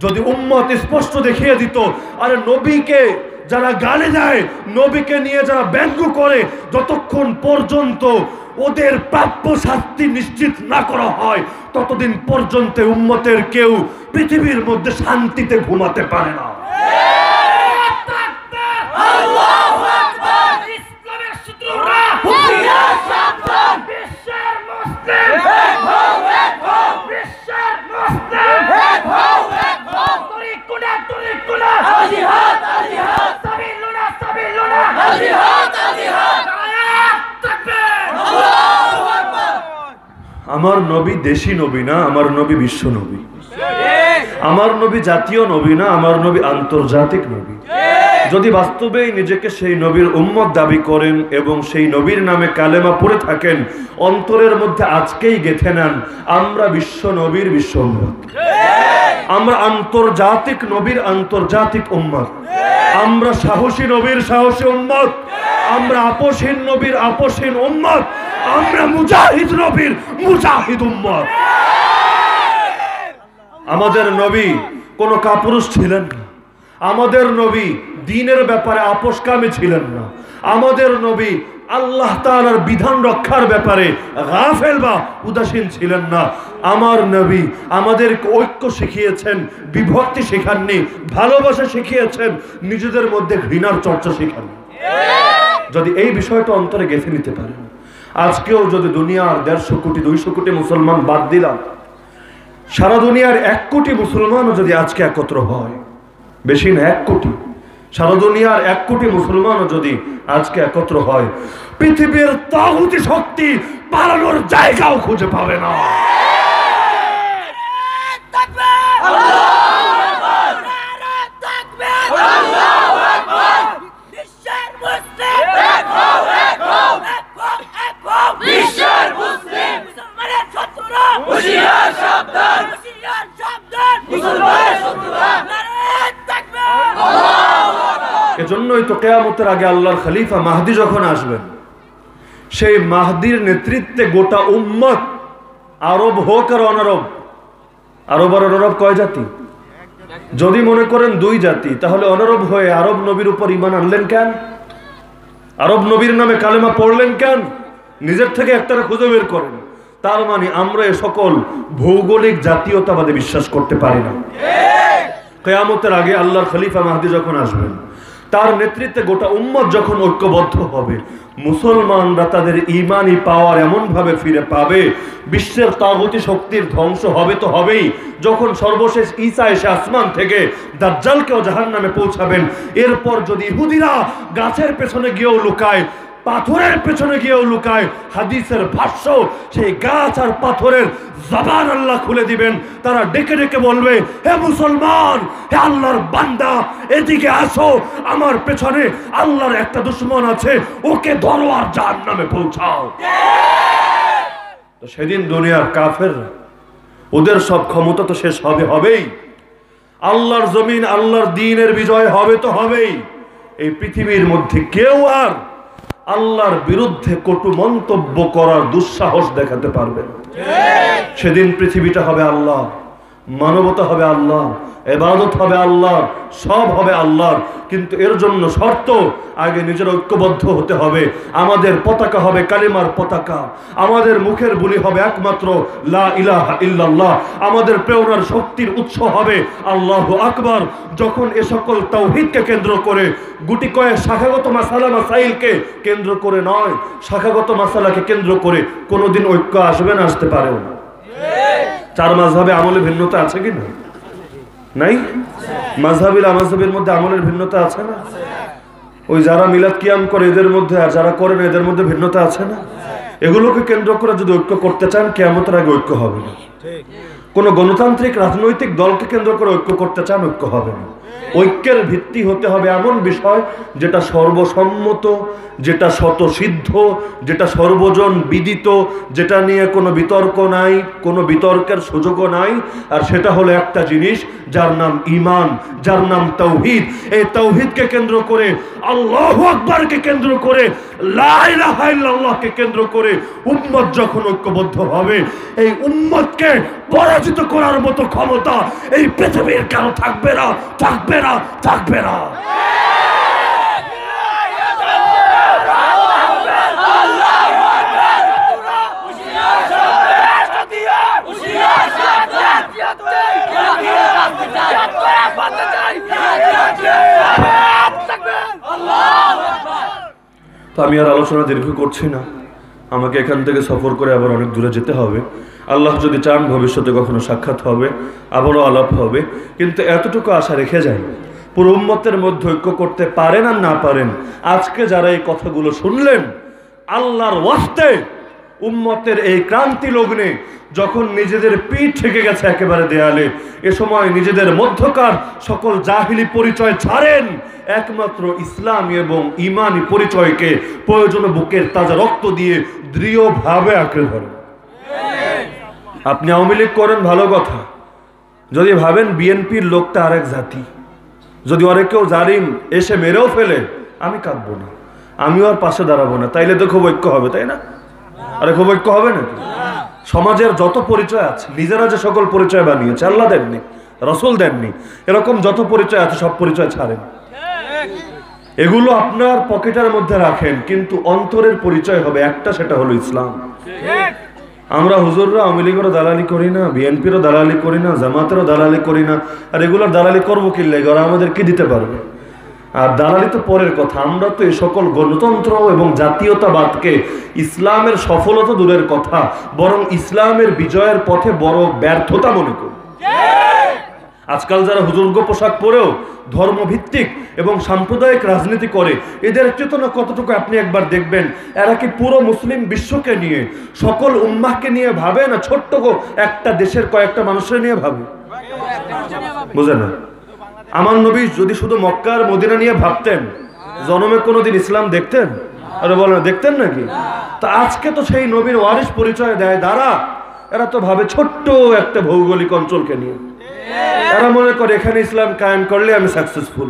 যদি উম্মত স্পষ্ট দেখিয়ে দিত, আরে নবীকে যারা গালি দেয়, নবীকে নিয়ে যারা ব্যঙ্গ করে, যতক্ষণ পর্যন্ত ওদের প্রাপ্য শাস্তি নিশ্চিত না করা হয়, ততদিন পর্যন্ত উম্মতের কেউ পৃথিবীর মধ্যে শান্তিতে ঘুমাতে পারে না। ইসলামের শত্রু আমার নবী দেশি নবী না, আমার নবী বিশ্ব নবী। আমার নবী জাতীয় নবী না, আমার নবী আন্তর্জাতিক নবী। যদি বাস্তবেই নিজেকে সেই নবীর উম্মত দাবি করেন এবং সেই নবীর নামে কালেমা পড়ে থাকেন, অন্তরের মধ্যে আজকেই গেঁথে নেন আমরা বিশ্ব নবীর বিশ্ব উম্মত, আমরা আন্তর্জাতিক নবীর আন্তর্জাতিক উম্মত, আমরা সাহসী নবীর সাহসী উম্মত, আমরা আপসহীন নবীর আপসহীন উম্মত, আমরা মুজাহিদ নবীর মুজাহিদ উম্মত। আমাদের নবী কোনো কাপুরুষ ছিলেন না, আমাদের নবী দ্বীনের ব্যাপারে আপোষকামী ছিলেন না, আমাদের নবী আল্লাহ তাআলার বিধান রক্ষার ব্যাপারে গাফেল বা উদাসীন ছিলেন না। আমার নবী আমাদেরকে ঐক্য শিখিয়েছেন, বিভক্তি শেখাননি, ভালোবাসা শিখিয়েছেন, নিজেদের মধ্যে ঘৃণার চর্চা শেখাননি। যদি এই বিষয়টা অন্তরে গেঁথে নিতে পারেন, আজকেও যদি দুনিয়ার 150 কোটি 200 কোটি মুসলমান বাদ দিলাম, সারা দুনিয়ার 1 কোটি মুসলমানও যদি আজকে একত্র হয়, বেশি না 1 কোটি, সারা দুনিয়ার 1 কোটি মুসলমানও যদি আজকে একত্র হয়, পৃথিবীর তাগুতি শক্তি পালানোর জায়গাও খুঁজে পাবে না। এজন্যই তো কিয়ামতের আগে আল্লাহর খলিফা মাহদী যখন আসবেন, সেই মাহদীর নেতৃত্বে গোটা উম্মত, আরব হোক আর অনারব, আরব আর অনারব কয় জাতি? যদি মনে করেন 2 জাতি, তাহলে অনারব হয়ে আরব নবীর উপর ঈমান আনলেন কেন? আরব নবীর নামে কালেমা পড়লেন কেন? নিজের থেকে একটারে খুঁজে বের করেন। তার মানে আমরা এ সকল ভৌগোলিক জাতীয়তাবাদে বিশ্বাস করতে পারি না। কিয়ামতের আগে আল্লাহর খলিফা মাহদী যখন আসবেন, তার নেতৃত্বে গোটা উম্মত যখন ঐক্যবদ্ধ হবে, মুসলমানরা তাদের ঈমানি পাওয়ার এমন ভাবে ফিরে পাবে, বিশ্বের তাগুতি শক্তির ধ্বংস হবে তো হবেই। যখন সর্বশেষ ঈসা এসে আসমান থেকে দাজ্জালকেও জাহান্নামে পৌঁছাবেন, এরপর যদি ইহুদিরা গাছের পেছনে গিয়েও লুকায়, পাথরের পেছনে গিয়েও লুকায়, হাদিসের ভাষ্য সেই গাছ আর পাথরের জবান আল্লাহ খুলে দিবেন। তারা ডেকে ডেকে বলবে, হে মুসলমান, হে আল্লাহর বান্দা, এদিকে আসো, আমার পেছনে আল্লাহর একটা দুশমন আছে, ওকে ধরো আর জাহান্নামে পৌঁছাও। তো সেদিন দুনিয়ার কাফের, ওদের সব ক্ষমতা তো শেষ হবেই। আল্লাহর জমিন, আল্লাহর দ্বীনের বিজয় হবে তো হবেই। এই পৃথিবীর মধ্যে কেউ আর আল্লাহর বিরুদ্ধে কটু মন্তব্য করার দুঃসাহস দেখাতে পারবে না। সেদিন পৃথিবীটা হবে আল্লাহ, মানবতা হবে আল্লাহ, ইবাদত হবে আল্লাহ, সব হবে আল্লাহর। কিন্তু এর জন্য শর্ত, আগে নিজের ঐক্যবদ্ধ হতে হবে। আমাদের পতাকা হবে কালিমার পতাকা, আমাদের মুখের বুলি হবে একমাত্র লা ইলাহা ইল্লাল্লাহ, আমাদের প্রেরণার শক্তির উৎস হবে আল্লাহু আকবার। যখন এ সকল তাওহীদকে কেন্দ্র করে, গুটি কয়েক শাখাগত মাসালা মাসাইলকে কেন্দ্র করে নয়, শাখাগত মাসালাকে কেন্দ্র করে কোনোদিন ঐক্য আসবে না, আসতে পারেও না। 4 মাযহাবে আমলে ভিন্নতা আছে কি না? নাই? মাযহাবিল আমাযহাবের মধ্যে আমলের ভিন্নতা আছে না? ওই যারা মিলাদ কিয়াম করে এদের মধ্যে, আর যারা করে না এদের মধ্যে ভিন্নতা আছে না? এগুলোকে কেন্দ্র করে যদি ঐক্য করতে চান, কিয়ামতের আগে ঐক্য হবে না। কোন গণতান্ত্রিক রাজনৈতিক দলকে কেন্দ্র করে ঐক্য করতে চান, ঐক্য হবে না। ঐক্যের ভিত্তি হতে হবে এমন বিষয় যেটা সর্বসম্মত, যেটা শতসিদ্ধ, যেটা সর্বজন বিদিত, যেটা নিয়ে কোনো বিতর্ক নাই, কোনো বিতর্কের সুযোগও নাই। আর সেটা হলো একটা জিনিস, যার নাম ঈমান, যার নাম তাওহীদ। এই তাওহীদকে কেন্দ্র করে, আল্লাহু আকবারকে কেন্দ্র করে, লা ইলাহা ইল্লাল্লাহকে কেন্দ্র করে উম্মত যখন ঐক্যবদ্ধ হবে, এই উম্মতকে পরাজিত করার মতো ক্ষমতা এই পৃথিবীর কারো থাকবে না, থাকবে না, থাকবে না। তো আমি আর আলোচনা দীর্ঘ করছি না, আমাকে এখান থেকে সফর করে আবার অনেক দূরে যেতে হবে। আল্লাহ যদি চান ভবিষ্যতে কখনো সাক্ষাৎ হবে, আবারও আলাপ হবে। কিন্তু এতটুকু আশা রেখে যাই, পুরো উম্মতের মধ্যে ঐক্য করতে পারেন আর না পারেন, আজকে যারা এই কথাগুলো শুনলেন, আল্লাহর ওয়াস্তে উম্মতের এই ক্রান্তি লগ্নে যখন নিজেদের পিঠ থেকে গেছে একেবারে দেয়ালে, এ সময় নিজেদের মধ্যকার সকল জাহিলি পরিচয় ছাড়েন, একমাত্র ইসলামী এবং ইমানি পরিচয়কে প্রয়োজনে বুকের তাজা রক্ত দিয়ে দৃঢ়ভাবে আঁকড়ে ধরেন। আপনি আওয়ামী লীগ করেন ভালো কথা, যদি ভাবেন বিএনপির লোকটা আরেক জাতি, যদি ওরে কেউ জালিম এসে মেরেও ফেলে আমি কাঁদবো না, আমিও আর পাশে দাঁড়াবো না, তাইলে তো খুব ঐক্য হবে, তাই না? আরে খুব ঐক্য হবে নাকি? সমাজের যত পরিচয় আছে, নিজেরা যে সকল পরিচয় বানিয়েছে, আল্লাহ দেননি, রসুল দেননি, এরকম যত পরিচয় আছে সব পরিচয় ছাড়েন, এগুলো আপনার পকেটের মধ্যে রাখেন, কিন্তু অন্তরের পরিচয় হবে একটা, সেটা হলো ইসলাম। আমরা হুজুররা আওয়ামী লীগেরও দালালি করি না, বিএনপিরও দালালি করি না, জামাতেরও দালালি করি না, আর এগুলোর দালালি করবো কি লাগে? ওরা আমাদের কি দিতে পারবে? আর দালালি তো পরের কথা, আমরা তো এই সকল গণতন্ত্র এবং জাতীয়তাবাদকে ইসলামের সফলতা দূরের কথা, বরং ইসলামের বিজয়ের পথে বড় ব্যর্থতা মনে করি। আজকাল যারা হুজুর্গ পোশাক পরেও ধর্মভিত্তিক এবং সাম্প্রদায়িক রাজনীতি করে, এদের চেতনা কতটুকু আপনি একবার দেখবেন। এরা কি পুরো মুসলিম বিশ্বকে নিয়ে, সকল উম্মাহকে নিয়ে ভাবে, না ছোট্ট একটা দেশের কয়েকটা মানুষের নিয়ে ভাবে? বুঝে না? আমার নবী যদি শুধু মক্কা আর মদিনা নিয়ে ভাবতেন, জন্মে কোনোদিন ইসলাম দেখতেন? আরে বলেন, দেখতেন নাকি? তা আজকে তো সেই নবীর ওয়ারিস পরিচয় দেয় দ্বারা, এরা তো ভাবে ছোট্ট একটা ভৌগোলিক অঞ্চলকে নিয়ে, এরা মনে করে এখানে ইসলাম কায়েম করলে আমি সাকসেসফুল।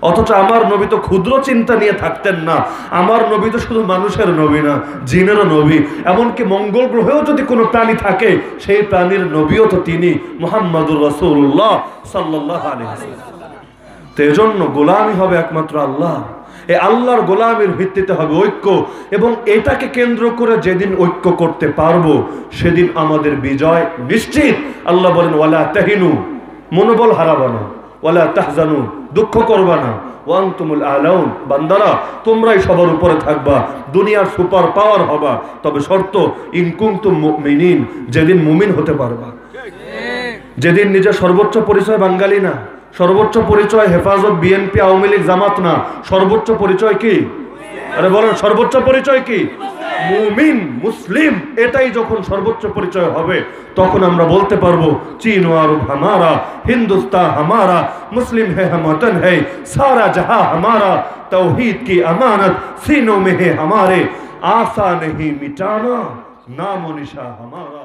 অথচ আমার নবী তো ক্ষুদ্র চিন্তা নিয়ে থাকতেন না, আমার নবী তো শুধু মানুষের নবী না, জিনেরও নবী, এমনকি মঙ্গল গ্রহেও যদি কোনো প্রাণী থাকে সেই প্রাণীর নবীও তো তিনি, মুহাম্মাদুর রাসূলুল্লাহ সাল্লাল্লাহু আলাইহি ওয়াসাল্লাম। তো এজন্য গোলামি হবে একমাত্র আল্লাহ, এই আল্লাহর গোলামির ভিত্তিতে হবে ঐক্য, এবং এটাকে কেন্দ্র করে যেদিন ঐক্য করতে পারবো সেদিন আমাদের বিজয় নিশ্চিত। আল্লাহ বলেন, ওয়ালা তাহিনু, মনোবল হারাবা না, ওয়ালা তাহজানু, দুঃখ করবা না, ওয়া আনতুমুল আলাউন, বান্দারা তোমরাই সবার উপরে থাকবা, দুনিয়ার সুপার পাওয়ার হবা, তবে শর্ত ইন কুনতুম মুমিনিন, যেদিন মুমিন হতে পারবা, যেদিন নিজের সর্বোচ্চ পরিচয় বাঙালি না, সর্বোচ্চ পরিচয় হেফাজত, বিএনপি, আওয়ামী লীগ, জামাত না, সর্বোচ্চ পরিচয় কি? আরে বলেন, সর্বোচ্চ পরিচয় কি? মুমিন, মুসলিম। এটাই যখন সর্বোচ্চ পরিচয় হবে, তখন আমরা বলতে পারবো চীন ও আরব হামারা, হিন্দুস্তান হামারা, মুসলিম হে হাম ওতন হে, সারা জাহাं হামারা, তৌহিদ কি আমানত सीनों में है हमारे, आसा नहीं मिटाना, नाम निशा हमारा।